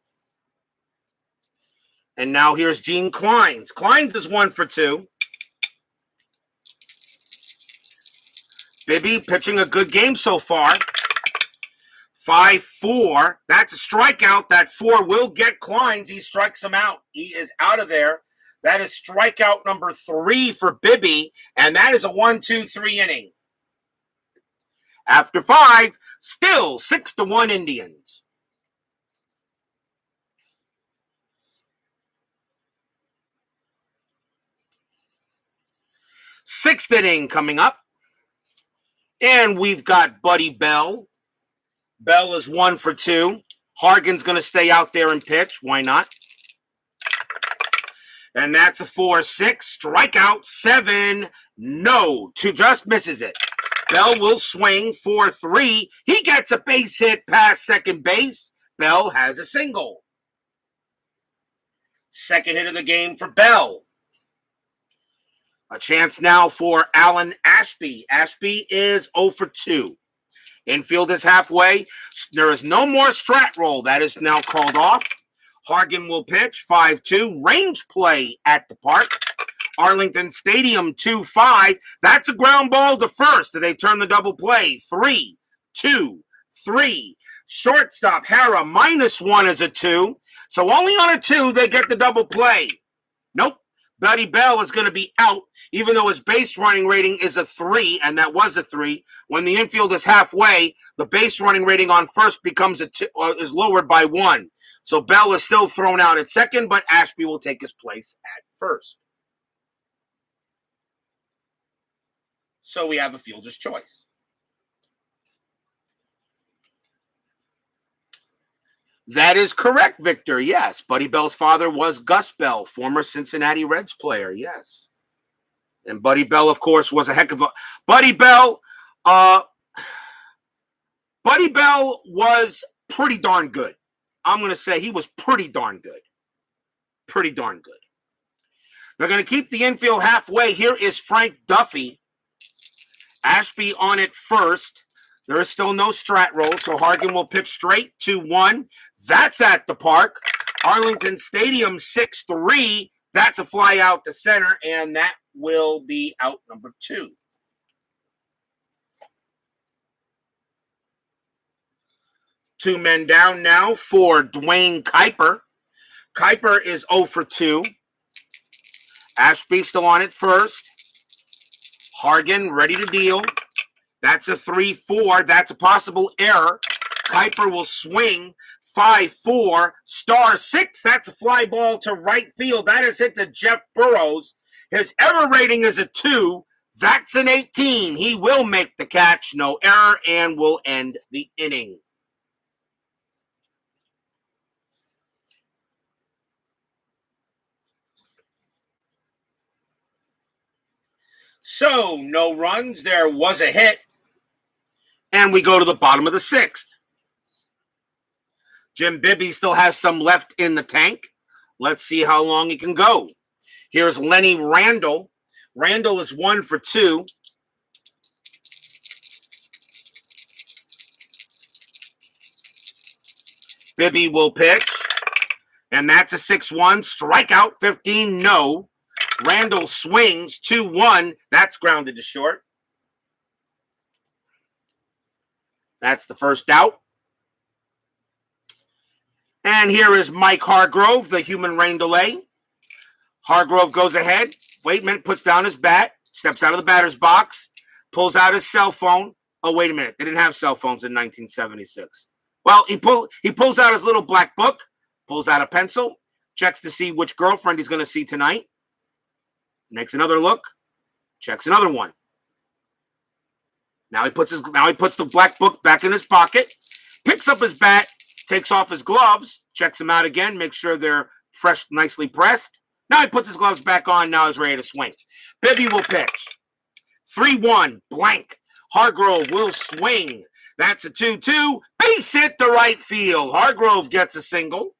[SPEAKER 1] And now here's Gene Kleins. Kleins is 1 for 2. Bibby pitching a good game so far. 5-4. That's a strikeout. That 4 will get Kleins. He strikes him out. He is out of there. That is strikeout number 3 for Bibby. And that is a 1-2-3 inning. After 5, still 6-1 Indians. Sixth inning coming up. And we've got Buddy Bell. Bell is 1 for 2. Hargan's going to stay out there and pitch. Why not? And that's a 4-6. Strikeout 7. No. 2 just misses it. Bell will swing 4-3. He gets a base hit past second base. Bell has a single. Second hit of the game for Bell. A chance now for Alan Ashby. Ashby is 0 for 2. Infield is halfway. There is no more strat roll. That is now called off. Hargan will pitch 5-2. Range play at the park. Arlington Stadium 2-5. That's a ground ball to first. They turn the double play. 3-2-3. Shortstop Hara -1 is a 2. So only on a 2 they get the double play. Nope. Buddy Bell is going to be out, even though his base running rating is a 3, and that was a 3. When the infield is halfway, the base running rating on first becomes is lowered by 1. So Bell is still thrown out at second, but Ashby will take his place at first. So we have a fielder's choice. That is correct, Victor. Yes. Buddy Bell's father was Gus Bell, former Cincinnati Reds player. Yes. And Buddy Bell, of course, was a heck of a... Buddy Bell was pretty darn good. I'm going to say he was pretty darn good. Pretty darn good. They're going to keep the infield halfway. Here is Frank Duffy. Ashby on it first. There is still no strat roll, so Hargan will pitch straight 2-1. That's at the park. Arlington Stadium 6-3. That's a fly out to center, and that will be out number 2. Two men down now for Dwayne Kuiper. Kuiper is 0 for 2. Ashby still on it first. Hargan ready to deal. That's a 3-4. That's a possible error. Kuiper will swing 5-4. Star 6. That's a fly ball to right field. That is hit to Jeff Burrows. His error rating is a 2. That's an 18. He will make the catch. No error, and will end the inning. So, no runs. There was a hit. And we go to the bottom of the 6th. Jim Bibby still has some left in the tank. Let's see how long he can go. Here's Lenny Randall. Randall is 1 for 2. Bibby will pitch. And that's a 6-1. Strikeout 15, no. Randall swings 2-1. That's grounded to short. That's the first out. And here is Mike Hargrove, the human rain delay. Hargrove goes ahead. Wait a minute, puts down his bat, steps out of the batter's box, pulls out his cell phone. Oh, wait a minute. They didn't have cell phones in 1976. Well, he pulls out his little black book, pulls out a pencil, checks to see which girlfriend he's going to see tonight. Makes another look, checks another one. Now he puts the black book back in his pocket, picks up his bat, takes off his gloves, checks them out again, makes sure they're fresh, nicely pressed. Now he puts his gloves back on. Now he's ready to swing. Bibby will pitch. 3-1, blank. Hargrove will swing. That's a 2-2. Base hit to right field. Hargrove gets a single.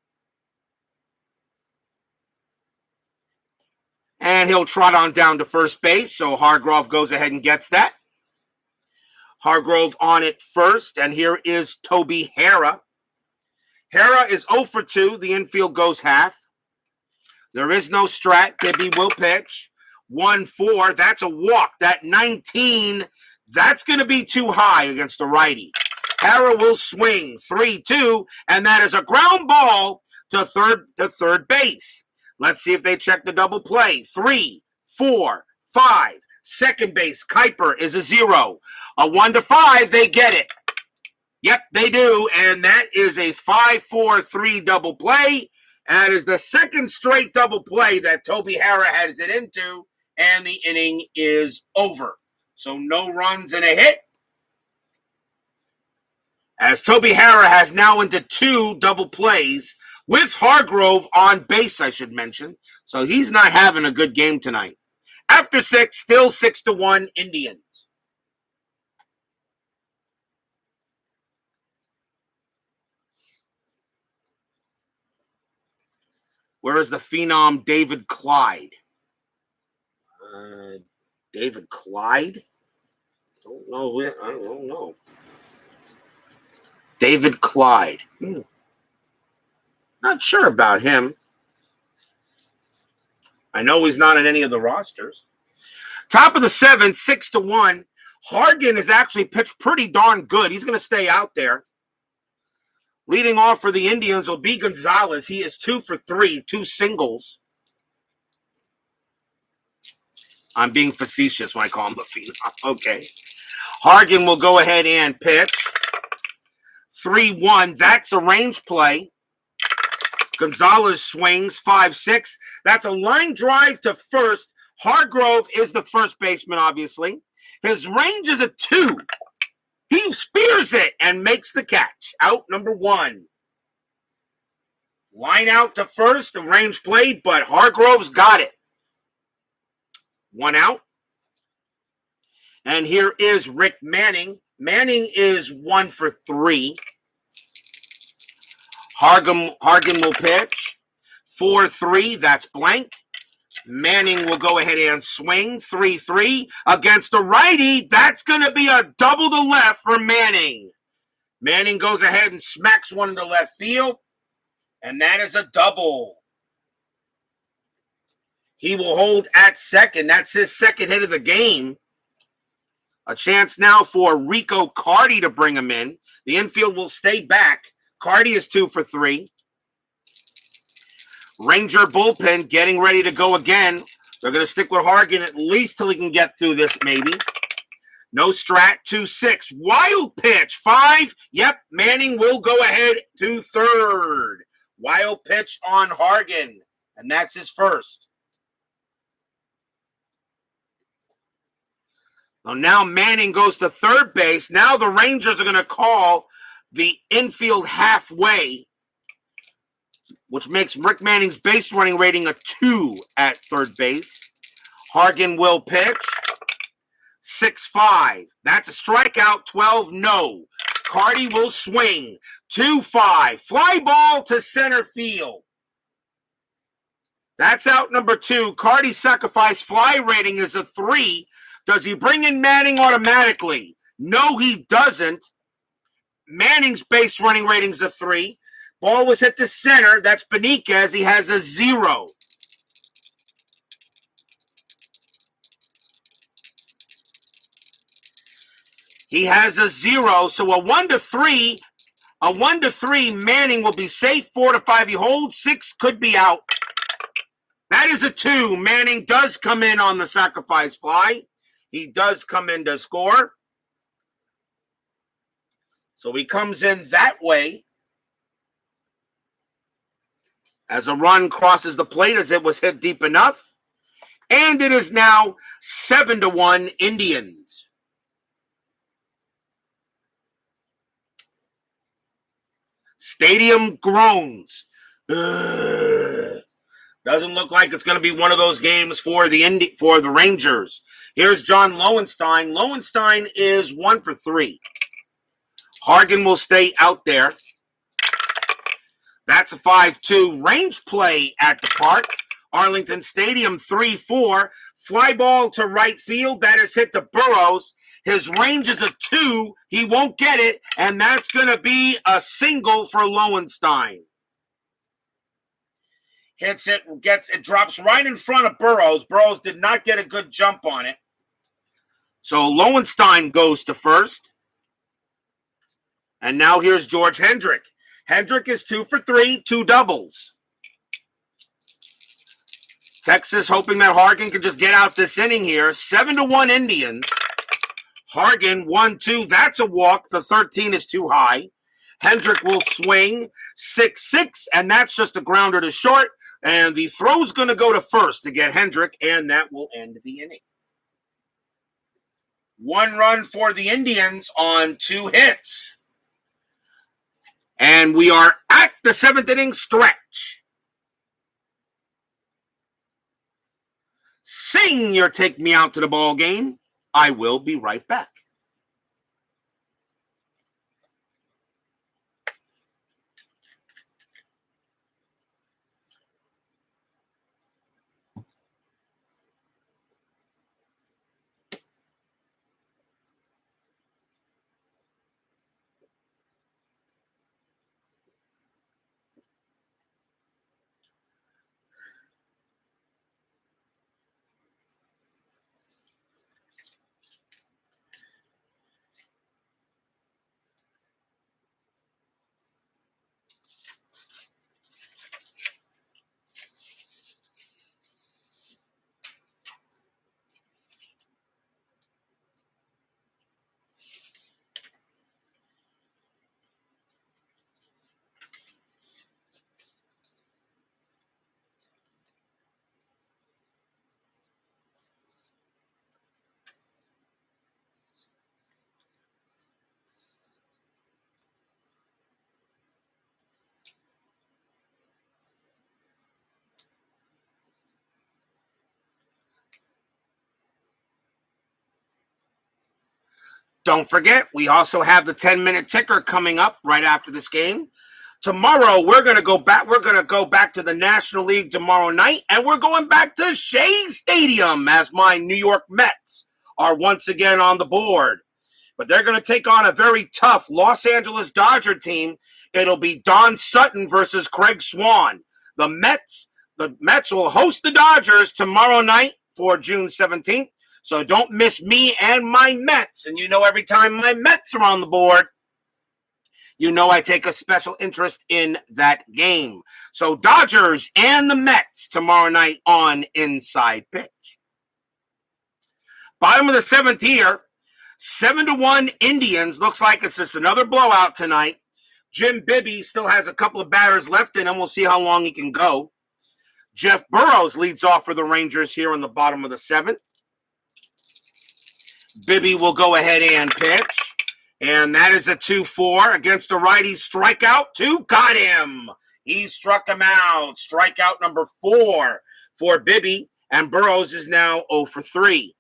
[SPEAKER 1] And he'll trot on down to first base, so Hargrove goes ahead and gets that. Hargrove on it first, and here is Toby Harrah. Harrah is 0 for 2. The infield goes half. There is no strat. Bibby will pitch. 1-4. That's a walk. That 19, that's going to be too high against the righty. Harrah will swing. 3-2, and that is a ground ball to third base. Let's see if they check the double play. 3, 4, 5. Second base, Kuiper is a 0. A 1-5, they get it. Yep, they do, and that is a 5-4-3 double play. And that is the second straight double play that Toby Harrah has it into, and the inning is over. So no runs and a hit. As Toby Harrah has now into 2 double plays with Hargrove on base, I should mention. So he's not having a good game tonight. After 6, still 6-1 Indians. Where is the phenom David Clyde? David Clyde? Don't know. I don't know. David Clyde. Not sure about him. I know he's not in any of the rosters. Top of the 7th, 6-1. Hargan has actually pitched pretty darn good. He's going to stay out there. Leading off for the Indians will be Gonzalez. He is 2 for 3, 2 singles. I'm being facetious when I call him a phenom. Okay. Hargan will go ahead and pitch. 3-1. That's a range play. Gonzalez swings 5-6. That's a line drive to first. Hargrove is the first baseman, obviously. His range is a 2. He spears it and makes the catch. Out number 1. Line out to first, the range played, but Hargrove's got it. 1 out. And here is Rick Manning. Manning is 1 for 3. Hargan will pitch. 4-3, that's blank. Manning will go ahead and swing. 3-3 against the righty. That's going to be a double to left for Manning. Manning goes ahead and smacks one into left field. And that is a double. He will hold at second. That's his second hit of the game. A chance now for Rico Carty to bring him in. The infield will stay back. Carty is 2 for 3. Ranger bullpen getting ready to go again. They're going to stick with Hargan at least till he can get through this, maybe. No strat, 2-6. Wild pitch, 5. Yep, Manning will go ahead to third. Wild pitch on Hargan, and that's his first. Well, now Manning goes to third base. Now the Rangers are going to call the infield halfway, which makes Rick Manning's base running rating a 2 at third base. Hargan will pitch. 6-5. That's a strikeout. 12, no. Carty will swing. 2-5. Fly ball to center field. That's out number 2. Carty's sacrifice fly rating is a 3. Does he bring in Manning automatically? No, he doesn't. Manning's base running rating is a 3. Ball was hit to center. That's Beniquez. He has a 0. He has a 0. So a 1-3. A 1-3. Manning will be safe. 4-5. He holds. 6 could be out. That is a 2. Manning does come in on the sacrifice fly. He does come in to score. So he comes in that way. As a run crosses the plate as it was hit deep enough. And it is now 7-1 Indians. Stadium groans. Ugh. Doesn't look like it's going to be one of those games for the Rangers. Here's John Lowenstein. Lowenstein is 1 for 3. Hargan will stay out there. That's a 5-2 range play at the park. Arlington Stadium, 3-4. Fly ball to right field. That is hit to Burrows. His range is a 2. He won't get it, and that's going to be a single for Lowenstein. Hits it, it drops right in front of Burrows. Burrows did not get a good jump on it. So Lowenstein goes to first. And now here's George Hendrick. Hendrick is 2 for 3, 2 doubles. Texas hoping that Hargan can just get out this inning here. 7-1 Indians. Hargan 1-2. That's a walk. The 13 is too high. Hendrick will swing 6-6, and that's just a grounder to short. And the throw's going to go to first to get Hendrick, and that will end the inning. 1 run for the Indians on 2 hits. And we are at the 7th inning stretch. Sing your Take Me Out to the Ball Game. I will be right back. Don't forget, we also have the 10-minute ticker coming up right after this game. Tomorrow, we're going to go back. We're going to go back to the National League tomorrow night, and we're going back to Shea Stadium as my New York Mets are once again on the board. But they're going to take on a very tough Los Angeles Dodger team. It'll be Don Sutton versus Craig Swan. The Mets will host the Dodgers tomorrow night for June 17th. So don't miss me and my Mets. And you know, every time my Mets are on the board, you know I take a special interest in that game. So Dodgers and the Mets tomorrow night on Inside Pitch. Bottom of the 7th here, 7-1 Indians. Looks like it's just another blowout tonight. Jim Bibby still has a couple of batters left in him. We'll see how long he can go. Jeff Burrows leads off for the Rangers here in the bottom of the 7th. Bibby will go ahead and pitch. And that is a 2-4 against a righty strikeout. 2 got him. He struck him out. Strikeout number 4 for Bibby. And Burrows is now 0 for 3.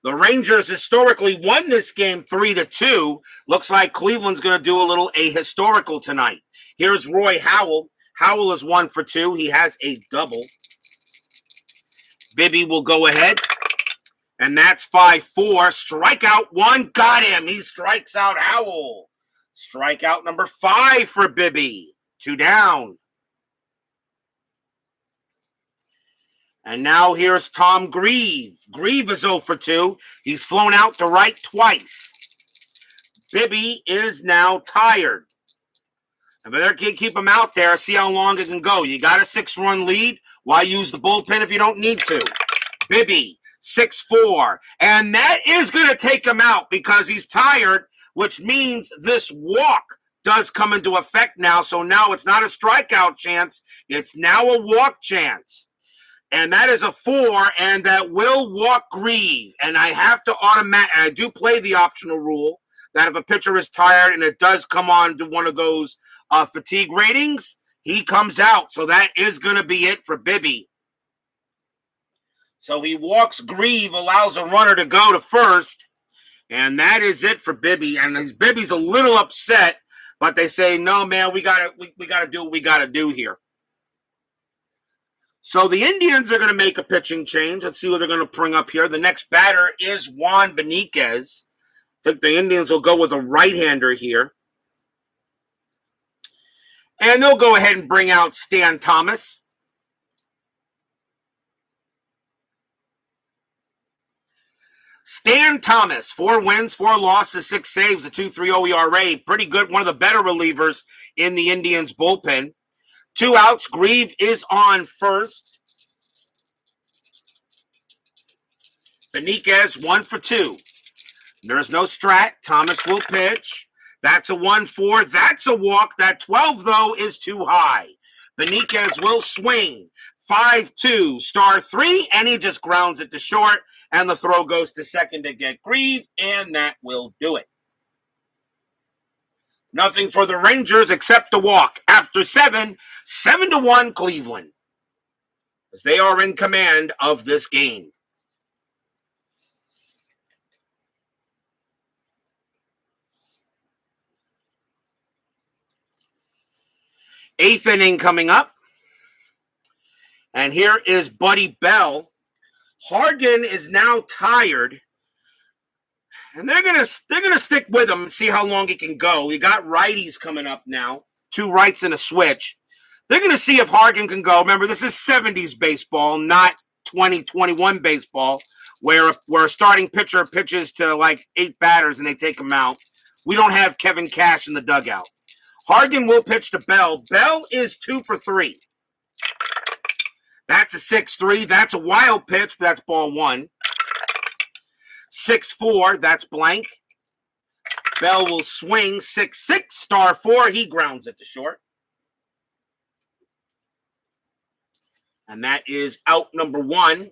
[SPEAKER 1] The Rangers historically won this game 3-2. Looks like Cleveland's going to do a little ahistorical tonight. Here's Roy Howell. Howell is 1 for 2. He has a double. Bibby will go ahead. And that's 5-4. Strikeout 1 got him. He strikes out Howell. Strikeout number 5 for Bibby. 2 down. And now here's Tom Grieve. Grieve is 0 for 2. He's flown out to right twice. Bibby is now tired. And better keep him out there. See how long it can go. You got a 6-run lead. Why use the bullpen if you don't need to? Bibby, 6-4. And that is going to take him out because he's tired, which means this walk does come into effect now. So now it's not a strikeout chance. It's now a walk chance. And that is a 4, and that will walk Grieve. And I have to I do play the optional rule that if a pitcher is tired and it does come on to one of those fatigue ratings, he comes out. So that is going to be it for Bibby. So he walks Grieve, allows a runner to go to first, and that is it for Bibby. And Bibby's a little upset, but they say, no, man, we gotta do what we gotta do here. So the Indians are going to make a pitching change. Let's see what they're going to bring up here. The next batter is Juan Beniquez. I think the Indians will go with a right-hander here. And they'll go ahead and bring out Stan Thomas. Stan Thomas, 4 wins, 4 losses, 6 saves, a 2.30 ERA. Pretty good. One of the better relievers in the Indians bullpen. 2 outs. Grieve is on first. Beniquez, 1 for 2. There's no strat. Thomas will pitch. That's a 1-4. That's a walk. That 12, though, is too high. Beniquez will swing. 5-2, star 3, and he just grounds it to short, and the throw goes to second to get Grieve, and that will do it. Nothing for the Rangers except a walk. After 7, 7-1 Cleveland, as they are in command of this game. Eighth inning coming up. And here is Buddy Bell. Hargan is now tired. And they're gonna stick with him and see how long he can go. We got righties coming up now. 2 rights and a switch. They're gonna see if Hargan can go. Remember, this is 70s baseball, not 2021 baseball, where a starting pitcher pitches to like 8 batters and they take him out. We don't have Kevin Cash in the dugout. Hargan will pitch to Bell. Bell is 2 for 3. That's a 6-3. That's a wild pitch, but that's ball 1. 6-4. That's blank. Bell will swing. 6-6. Star 4. He grounds it to short. And that is out number 1.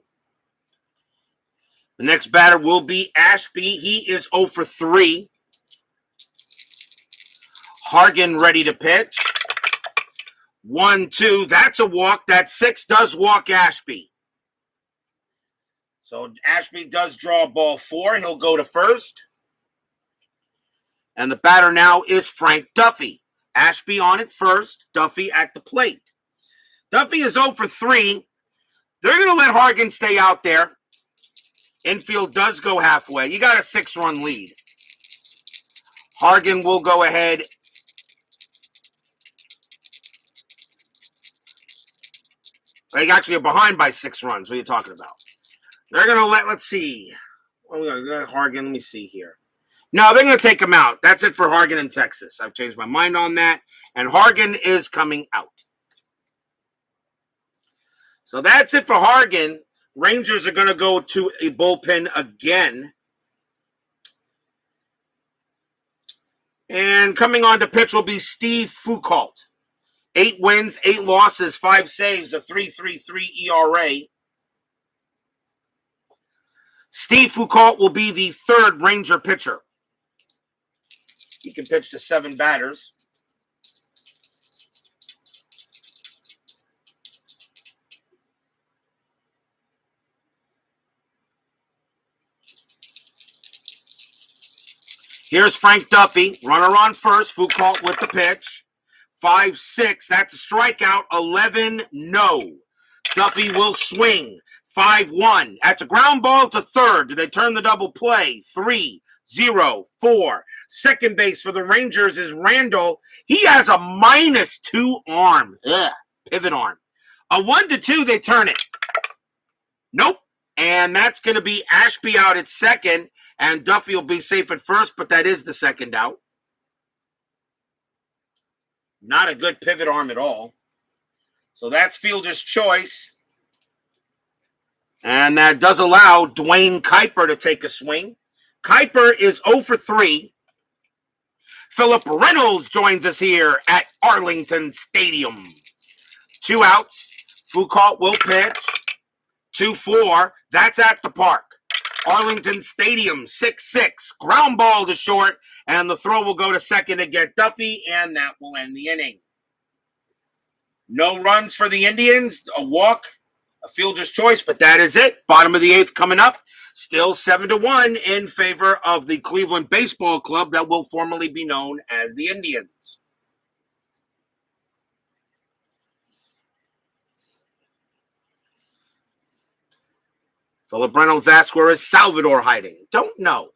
[SPEAKER 1] The next batter will be Ashby. He is 0 for 3. Hargan ready to pitch. 1-2. That's a walk. That 6 does walk Ashby. So Ashby does draw ball 4. He'll go to first. And the batter now is Frank Duffy. Ashby on it first. Duffy at the plate. Duffy is 0 for 3. They're going to let Hargan stay out there. Infield does go halfway. You got a 6-run lead. Hargan will go ahead. They actually are behind by 6 runs. What are you talking about? They're going to let's see. Well, we got Hargan. Let me see here. No, they're going to take him out. That's it for Hargan in Texas. I've changed my mind on that. And Hargan is coming out. So that's it for Hargan. Rangers are going to go to a bullpen again. And coming on to pitch will be Steve Foucault. 8 wins, 8 losses, 5 saves, a 3.33 ERA. Steve Foucault will be the 3rd Ranger pitcher. He can pitch to 7 batters. Here's Frank Duffy, runner on first. Foucault with the pitch. 5-6, that's a strikeout. 11, no. Duffy will swing. 5-1, that's a ground ball to third. Do they turn the double play? 3-0-4. Second base for the Rangers is Randall. He has a -2 arm. Pivot arm. A 1-2, they turn it. Nope. And that's going to be Ashby out at second. And Duffy will be safe at first, but that is the second out. Not a good pivot arm at all. So that's fielder's choice. And that does allow Dwayne Kuiper to take a swing. Kuiper is 0 for 3. Philip Reynolds joins us here at Arlington Stadium. 2 outs. Foucault will pitch. 2-4. That's at the park. Arlington Stadium, 6-6. Ground ball to short, and the throw will go to second to get Duffy, and that will end the inning. No runs for the Indians, a walk, a fielder's choice, but that is it. Bottom of the 8th coming up. Still 7-1 in favor of the Cleveland Baseball Club that will formerly be known as the Indians. Philip Reynolds asks, where is Salvador hiding? Don't know.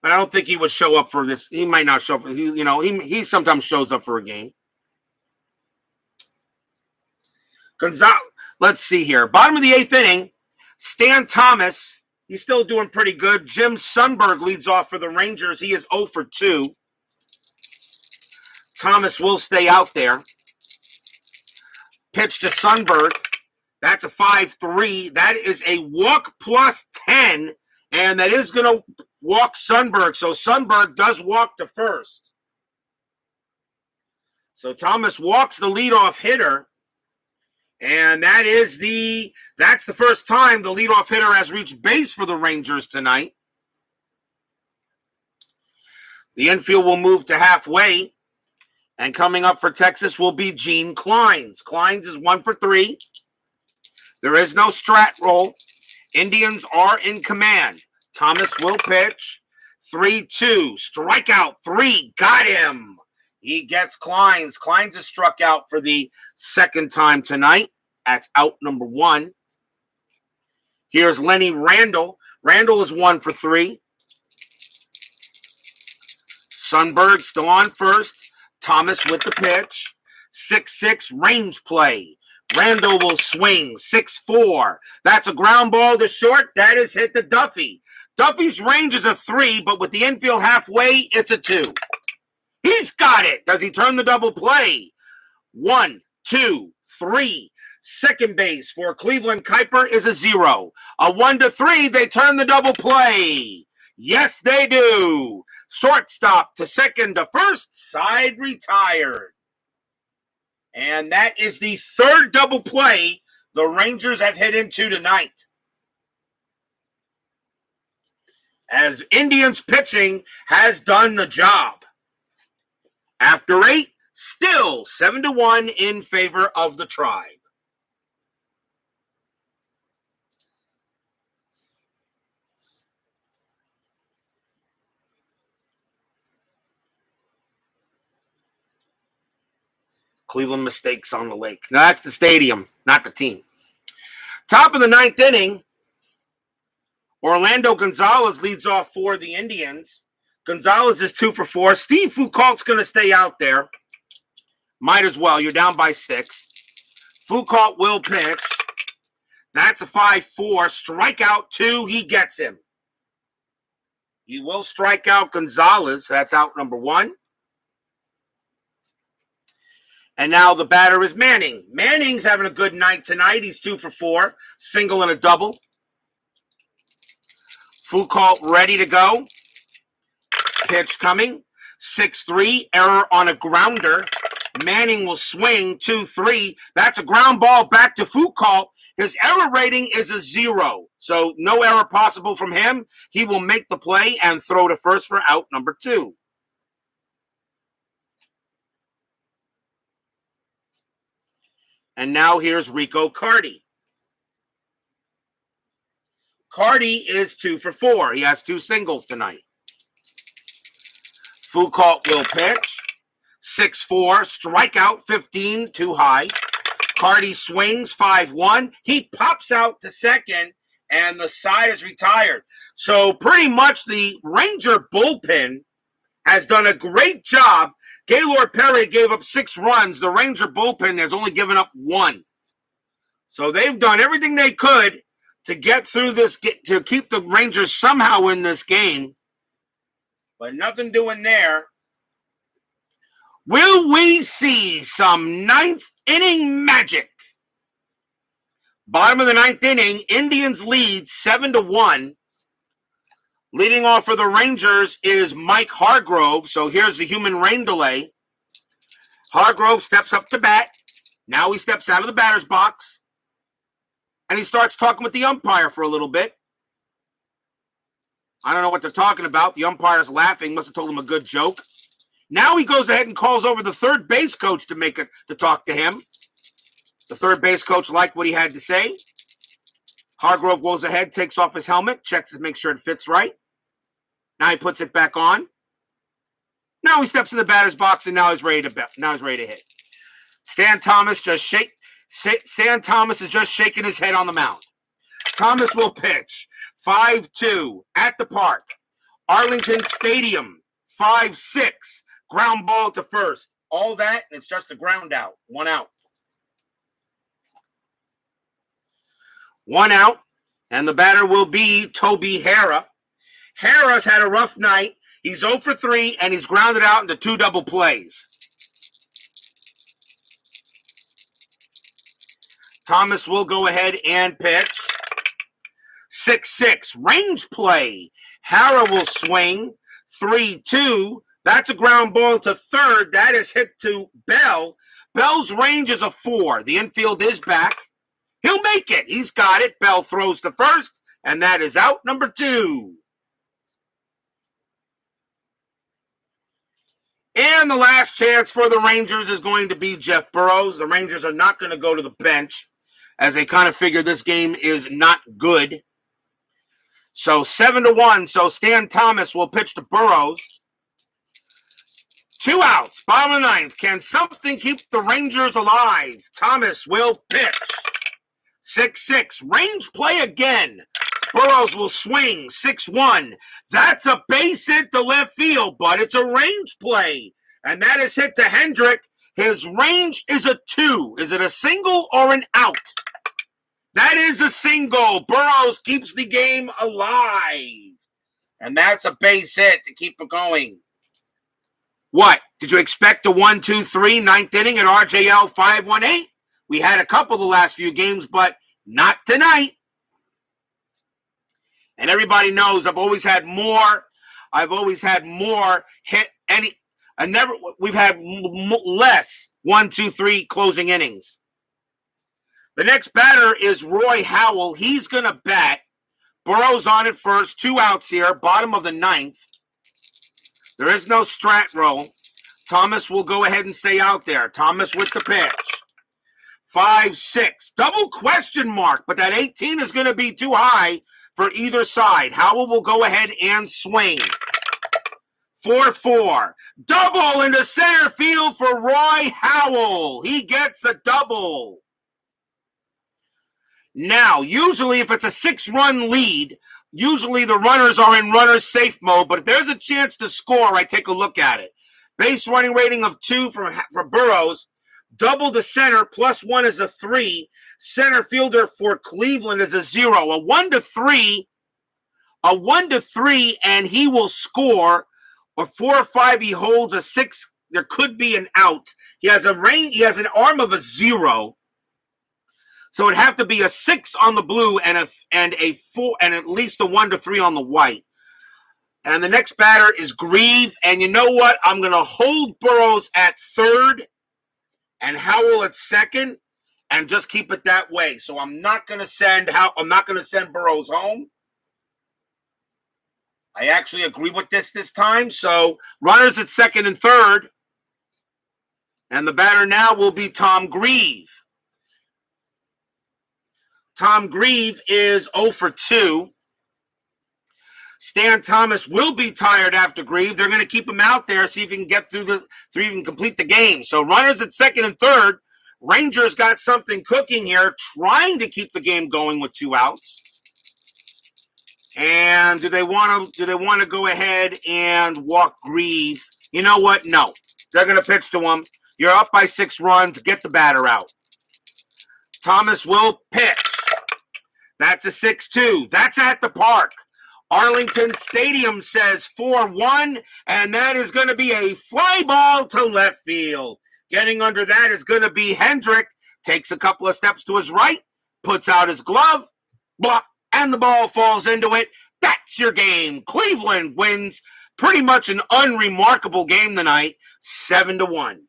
[SPEAKER 1] But I don't think he would show up for this. He might not show up. He sometimes shows up for a game. Gonzalez. Let's see here. Bottom of the 8th inning. Stan Thomas. He's still doing pretty good. Jim Sundberg leads off for the Rangers. He is 0 for 2. Thomas will stay out there. Pitch to Sundberg. That's a 5-3. That is a walk plus 10. And that is going to walk Sundberg. So Sundberg does walk to first. So Thomas walks the leadoff hitter. And that's the first time the leadoff hitter has reached base for the Rangers tonight. The infield will move to halfway. And coming up for Texas will be Gene Clines. Clines is 1 for 3. There is no strat roll. Indians are in command. Thomas will pitch. 3-2. Strikeout 3. Got him. He gets Clines. Clines is struck out for the second time tonight. That's out number 1. Here's Lenny Randall. Randall is 1 for 3. Sundberg still on first. Thomas with the pitch. 6-6 range play. Randall will swing. 6-4. That's a ground ball to short. That is hit to Duffy. Duffy's range is a 3, but with the infield halfway, it's a 2. He's got it. Does he turn the double play? 1, 2, 3. Second base for Cleveland Kuiper is a 0. A 1-3, they turn the double play. Yes, they do. Shortstop to second to first, side retired. And that is the third double play the Rangers have hit into tonight. As Indians pitching has done the job. After 8, still 7-1 in favor of the Tribe. Cleveland mistakes on the lake. No, that's the stadium, not the team. Top of the 9th inning, Orlando Gonzalez leads off for the Indians. Gonzalez is 2 for 4. Steve Foucault's going to stay out there. Might as well. You're down by 6. Foucault will pitch. That's a 5-4. Strikeout 2. He gets him. He will strike out Gonzalez. That's out number 1. And now the batter is Manning. Manning's having a good night tonight. He's 2 for 4. Single and a double. Foucault ready to go. Pitch coming. 6-3. Error on a grounder. Manning will swing. 2-3. That's a ground ball back to Foucault. His error rating is a 0. So no error possible from him. He will make the play and throw to first for out number 2. And now here's Rico Carty. Carty is 2 for 4. He has 2 singles tonight. Foucault will pitch. 6-4. Strikeout 15. Too high. Carty swings 5-1. He pops out to second, and the side is retired. So pretty much the Ranger bullpen has done a great job. Gaylord Perry gave up 6 runs. The Ranger bullpen has only given up 1. So they've done everything they could to get through this, to keep the Rangers somehow in this game. But nothing doing there. Will we see some 9th inning magic? Bottom of the 9th inning, Indians lead 7-1. Leading off for the Rangers is Mike Hargrove. So here's the human rain delay. Hargrove steps up to bat. Now he steps out of the batter's box. And he starts talking with the umpire for a little bit. I don't know what they're talking about. The umpire's laughing. Must have told him a good joke. Now he goes ahead and calls over the third base coach to talk to him. The third base coach liked what he had to say. Hargrove goes ahead, takes off his helmet, checks to make sure it fits right. Now he puts it back on. Now he steps in the batter's box, and now he's ready to hit. Stan Thomas is just shaking his head on the mound. Thomas will pitch. 5-2 at the park. Arlington Stadium. 5-6. Ground ball to first. All that, and it's just a ground out. 1 out. 1 out, and the batter will be Toby Hara. Hara's had a rough night. He's 0 for 3, and he's grounded out into 2 double plays. Thomas will go ahead and pitch. 6-6, range play. Hara will swing. 3-2. That's a ground ball to third. That is hit to Bell. Bell's range is a 4. The infield is back. He'll make it. He's got it. Bell throws to first, and that is out number 2. And the last chance for the Rangers is going to be Jeff Burroughs. The Rangers are not going to go to the bench as they kind of figure this game is not good. So 7-1. So Stan Thomas will pitch to Burroughs. 2 outs. Bottom of the 9th. Can something keep the Rangers alive? Thomas will pitch. 6-6. Range play again. Burroughs will swing. 6-1. That's a base hit to left field, but it's a range play. And that is hit to Hendrick. His range is a 2. Is it a single or an out? That is a single. Burroughs keeps the game alive. And that's a base hit to keep it going. What? Did you expect a 1-2-3 9th inning at RJL 518? We had a couple the last few games, but not tonight. And everybody knows I've always had more hit any. We've had less 1-2-3 closing innings. The next batter is Roy Howell. He's going to bat. Burroughs on it first. 2 outs here. Bottom of the 9th. There is no strat roll. Thomas will go ahead and stay out there. Thomas with the pitch. 5-6. Double question mark, but that 18 is going to be too high for either side. Howell will go ahead and swing. 4-4. Double into center field for Roy Howell. He gets a double. Now, usually if it's a 6-run lead, usually the runners are in runner safe mode, but if there's a chance to score, I take a look at it. Base running rating of 2 for Burroughs. Double to center, +1 is a 3. Center fielder for Cleveland is a 0. A 1-3, and he will score. Or 4 or 5, he holds a 6. There could be an out. He has an arm of a 0. So it'd have to be a 6 on the blue and a 4 and at least a 1-3 on the white. And the next batter is Grieve. And you know what? I'm going to hold Burroughs at third and Howell at second, and just keep it that way. So I'm not going to send Burroughs home. I actually agree with this time. So runners at second and third, and the batter now will be Tom Grieve. Tom Grieve is 0 for 2. Stan Thomas will be tired after Grieve. They're going to keep him out there, see if he can get through complete the game. So runners at second and third. Rangers got something cooking here, trying to keep the game going with 2 outs. And do they want to go ahead and walk Grieve? You know what? No. They're going to pitch to him. You're up by 6 runs. Get the batter out. Thomas will pitch. That's a 6-2. That's at the park. Arlington Stadium says 4-1, and that is going to be a fly ball to left field. Getting under that is going to be Hendrick. Takes a couple of steps to his right, puts out his glove, blah, and the ball falls into it. That's your game. Cleveland wins pretty much an unremarkable game tonight, 7-1.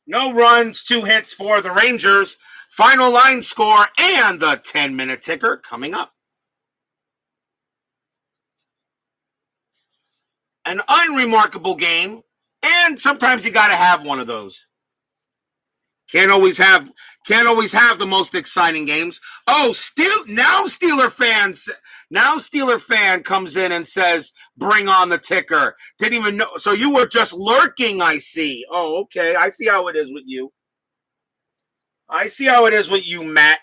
[SPEAKER 1] No runs, 2 hits for the Rangers. Final line score and the 10-minute ticker coming up. An unremarkable game, and sometimes you got to have one of those. Can't always have the most exciting games. Oh, now Steeler fan comes in and says, "Bring on the ticker." Didn't even know. So you were just lurking, I see. Oh, okay. I see how it is with you. Matt.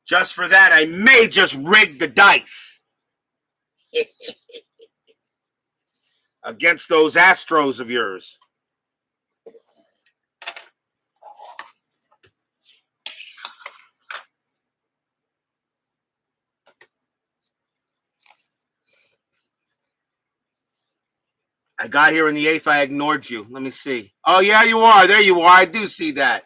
[SPEAKER 1] Just for that, I may just rig the dice against those Astros of yours. I got here in the 8th. I ignored you. Let me see. Oh, yeah, you are. There you are. I do see that.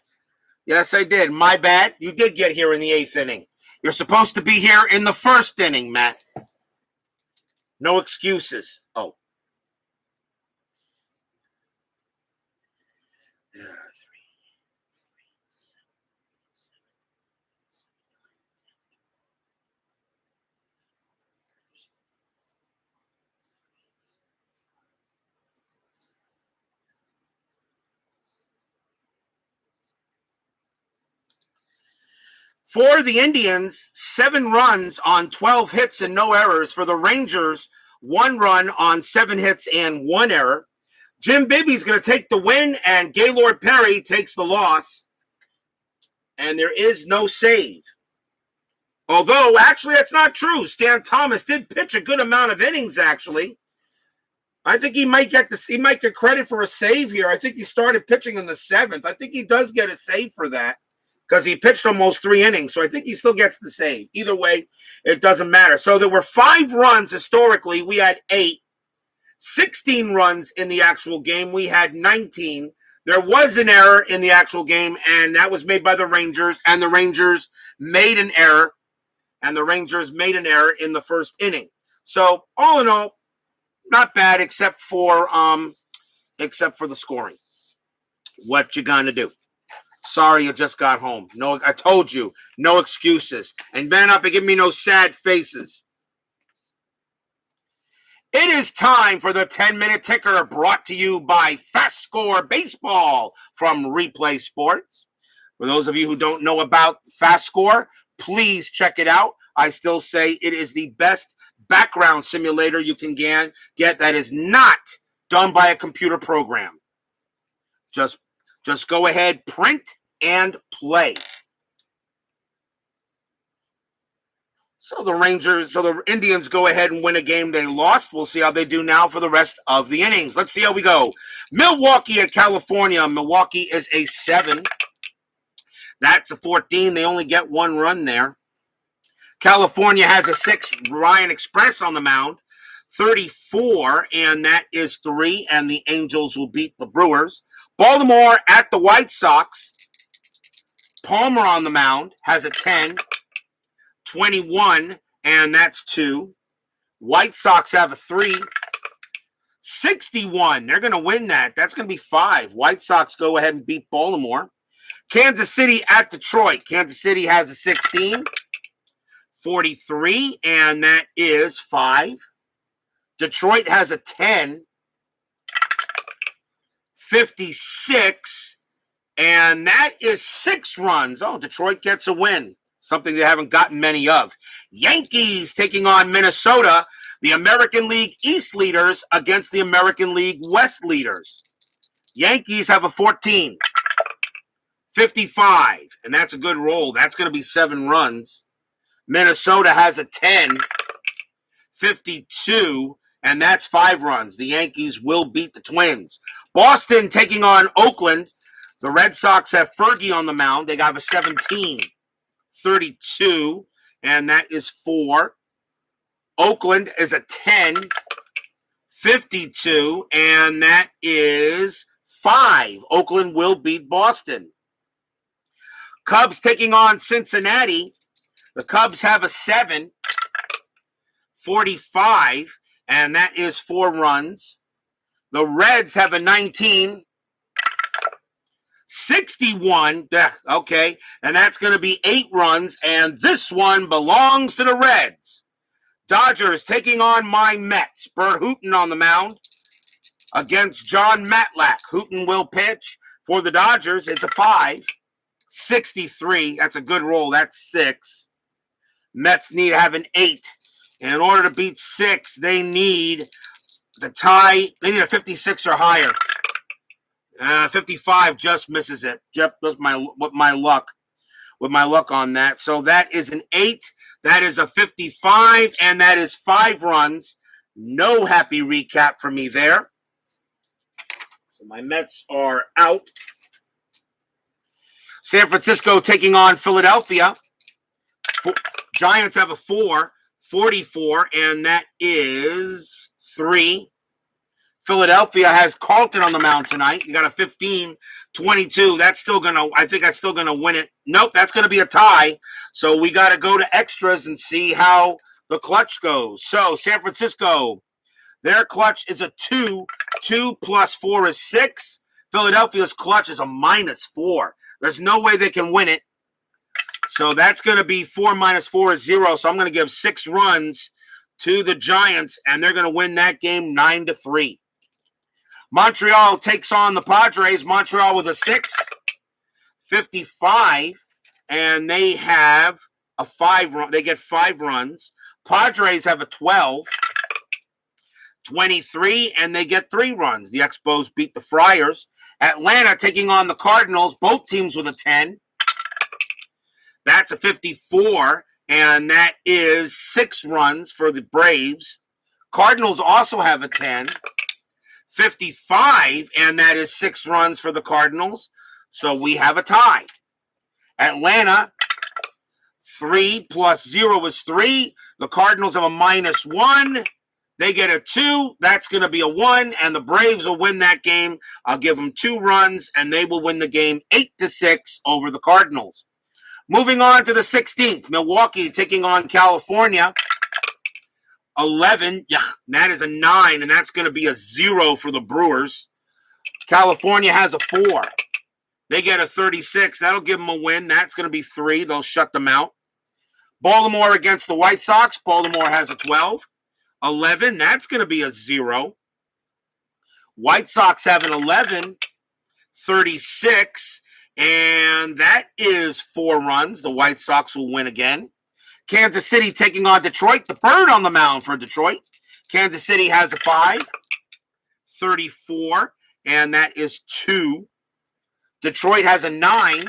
[SPEAKER 1] Yes, I did. My bad. You did get here in the 8th inning. You're supposed to be here in the 1st inning, Matt. No excuses. Oh. For the Indians, 7 runs on 12 hits and no errors. For the Rangers, 1 run on 7 hits and 1 error. Jim Bibby's going to take the win, and Gaylord Perry takes the loss. And there is no save. Although, actually, that's not true. Stan Thomas did pitch a good amount of innings, actually. I think he might get credit for a save here. I think he started pitching in the 7th. I think he does get a save for that, because he pitched almost 3 innings. So I think he still gets the save. Either way, it doesn't matter. So there were 5 runs historically. We had 8. 16 runs in the actual game. We had 19. There was an error in the actual game, and that was made by the Rangers. And the Rangers made an error. In the 1st inning. So all in all, not bad, except for the scoring. What you gonna do? Sorry, you just got home. No, I told you, no excuses. And man up and give me no sad faces. It is time for the 10-minute ticker, brought to you by FastScore Baseball from Replay Sports. For those of you who don't know about FastScore, please check it out. I still say it is the best background simulator you can get that is not done by a computer program. Just go ahead, print, and play. So the Indians go ahead and win a game they lost. We'll see how they do now for the rest of the innings. Let's see how we go. Milwaukee at California. Milwaukee is a 7. That's a 14. They only get 1 run there. California has a 6. Ryan Express on the mound. 34, and that is 3, and the Angels will beat the Brewers. Baltimore at the White Sox. Palmer on the mound has a 10. 21, and that's 2. White Sox have a 3. 61. They're going to win that. That's going to be 5. White Sox go ahead and beat Baltimore. Kansas City at Detroit. Kansas City has a 16. 43, and that is 5. Detroit has a 10. 56, and that is 6 runs. Oh, Detroit gets a win. Something they haven't gotten many of. Yankees taking on Minnesota, the American League East leaders against the American League West leaders. Yankees have a 14. 55, and that's a good roll. That's going to be 7 runs. Minnesota has a 10. 52, and that's 5 runs. The Yankees will beat the Twins. Boston taking on Oakland. The Red Sox have Fergie on the mound. They got a 17. 32, and that is 4. Oakland is a 10. 52, and that is 5. Oakland will beat Boston. Cubs taking on Cincinnati. The Cubs have a 7. 45, and that is 4 runs. The Reds have a 19. 61, okay, and that's going to be 8 runs, and this one belongs to the Reds. Dodgers taking on my Mets. Bert Hooton on the mound. against John Matlack. Hooten will pitch for the Dodgers. It's a 5. 63. That's a good roll. That's 6. Mets need to have an 8. And in order to beat 6, they need the tie. They need a 56 or higher. 55 just misses it. Just with my luck on that. So that is an 8. That is a 55, and that is 5 runs. No happy recap for me there. So my Mets are out. San Francisco taking on Philadelphia. Giants have a 4, 44, and that is 3. Philadelphia has Carlton on the mound tonight. You got a 15, 22. I think that's still gonna win it. Nope, that's gonna be a tie. So we got to go to extras and see how the clutch goes. So San Francisco, their clutch is a 2. 2 plus 4 is 6. Philadelphia's clutch is a -4. There's no way they can win it. So that's going to be 4 minus 4 is 0. So I'm going to give 6 runs to the Giants, and they're going to win that game 9-3. Montreal takes on the Padres. Montreal with a 6, 55, and they have a 5 run. They get 5 runs. Padres have a 12, 23, and they get 3 runs. The Expos beat the Friars. Atlanta taking on the Cardinals. Both teams with a 10. That's a 54, and that is 6 runs for the Braves. Cardinals also have a 10. 55, and that is 6 runs for the Cardinals. So we have a tie. Atlanta, 3 plus 0 is 3. The Cardinals have a -1. They get a 2. That's going to be a 1, and the Braves will win that game. I'll give them 2 runs, and they will win the game 8-6 over the Cardinals. Moving on to the 16th, Milwaukee taking on California. 11, yeah, that is a 9, and that's going to be a 0 for the Brewers. California has a 4. They get a 36. That'll give them a win. That's going to be 3. They'll shut them out. Baltimore against the White Sox. Baltimore has a 12. 11, that's going to be a 0. White Sox have an 11. 36, and that is 4 runs. The White Sox will win again. Kansas City taking on Detroit. The Bird on the mound for Detroit. Kansas City has a 5. 34, and that is 2. Detroit has a 9.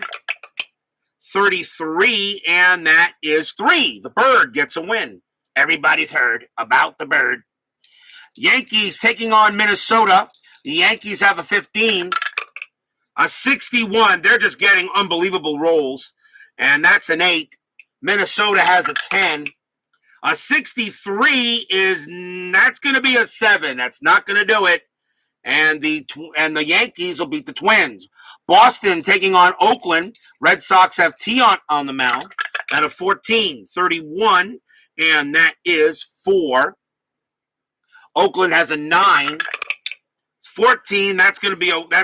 [SPEAKER 1] 33, and that is 3. The Bird gets a win. Everybody's heard about the Bird. Yankees taking on Minnesota. The Yankees have a 15. A 61. They're just getting unbelievable rolls, and that's an 8. Minnesota has a 10. A 63 that's going to be a 7. That's not going to do it. And the Yankees will beat the Twins. Boston taking on Oakland. Red Sox have Tiant on the mound at a 14, 31, and that is 4. Oakland has a 9. 14, that's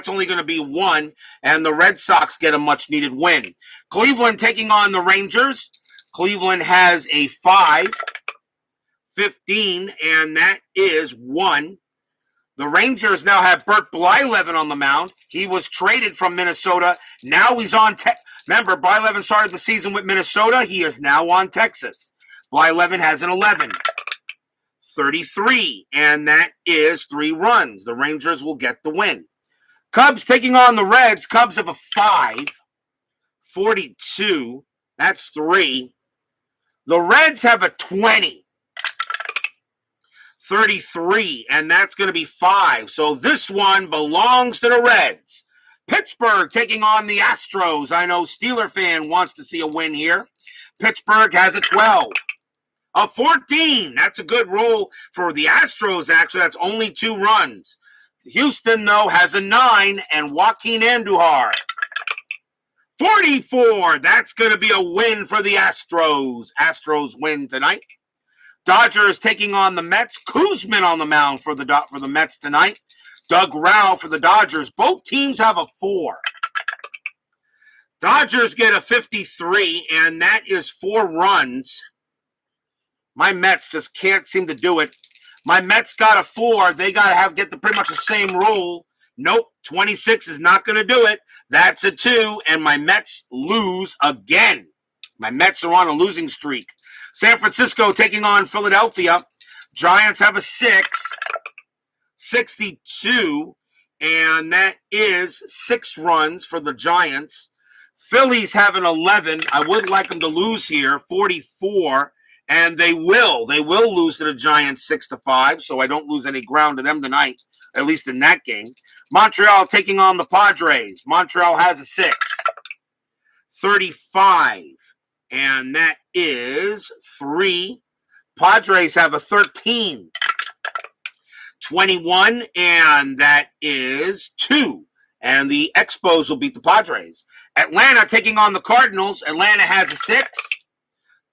[SPEAKER 1] only going to be 1, and the Red Sox get a much needed win. Cleveland taking on the Rangers. Cleveland has a 5, 15, and that is 1. The Rangers now have Bert Blyleven on the mound. He was traded from Minnesota. Now he's on remember, Blyleven started the season with Minnesota. He is now on Texas. Blyleven has an 11. 33, and that is 3 runs. The Rangers will get the win. Cubs taking on the Reds. Cubs have a 5. 42, that's 3. The Reds have a 20. 33, and that's going to be 5. So this one belongs to the Reds. Pittsburgh taking on the Astros. I know Steeler fan wants to see a win here. Pittsburgh has a 12. A 14. That's a good roll for the Astros, actually. That's only 2 runs. Houston, though, has a 9, and Joaquin Andujar. 44. That's going to be a win for the Astros. Astros win tonight. Dodgers taking on the Mets. Kuzman on the mound for the Mets tonight. Doug Rao for the Dodgers. Both teams have a 4. Dodgers get a 53, and that is 4 runs. My Mets just can't seem to do it. My Mets got a 4. They got to get pretty much the same rule. Nope, 26 is not going to do it. That's a 2, and my Mets lose again. My Mets are on a losing streak. San Francisco taking on Philadelphia. Giants have a 6, 62, and that is 6 runs for the Giants. Phillies have an 11. I would like them to lose here, 44, and they will. They will lose to the Giants 6-5, so I don't lose any ground to them tonight, at least in that game. Montreal taking on the Padres. Montreal has a 6, 35, and that is 3. Padres have a 13, 21, and that is 2. And the Expos will beat the Padres. Atlanta taking on the Cardinals. Atlanta has a 6,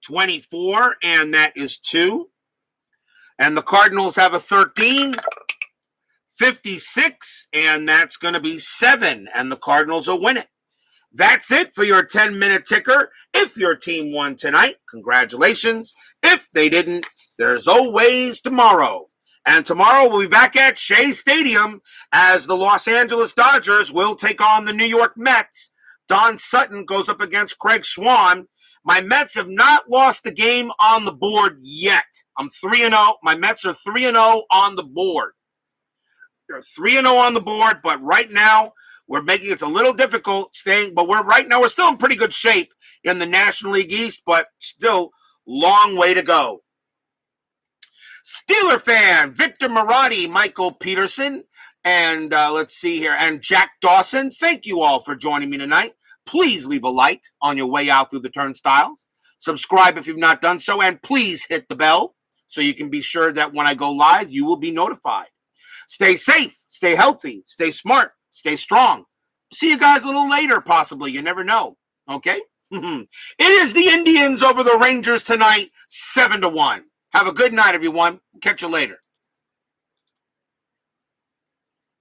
[SPEAKER 1] 24, and that is 2. And the Cardinals have a 13, 56, and that's going to be 7. And the Cardinals will win it. That's it for your 10-minute ticker. If your team won tonight, congratulations. If they didn't, there's always tomorrow. And tomorrow we'll be back at Shea Stadium as the Los Angeles Dodgers will take on the New York Mets. Don Sutton goes up against Craig Swan. My Mets have not lost a game on the board yet. I'm 3-0. My Mets are 3-0 on the board. They're 3-0 on the board, but right now we're making it a little difficult staying. But we're still in pretty good shape in the National League East, but still long way to go. Steeler fan, Victor Marotti, Michael Peterson, and let's see here, and Jack Dawson. Thank you all for joining me tonight. Please leave a like on your way out through the turnstiles. Subscribe if you've not done so, and please hit the bell so you can be sure that when I go live, you will be notified. Stay safe, stay healthy, stay smart, stay strong. See you guys a little later, possibly. You never know. Okay? It is the Indians over the Rangers tonight, 7-1. Have a good night, everyone. Catch you later.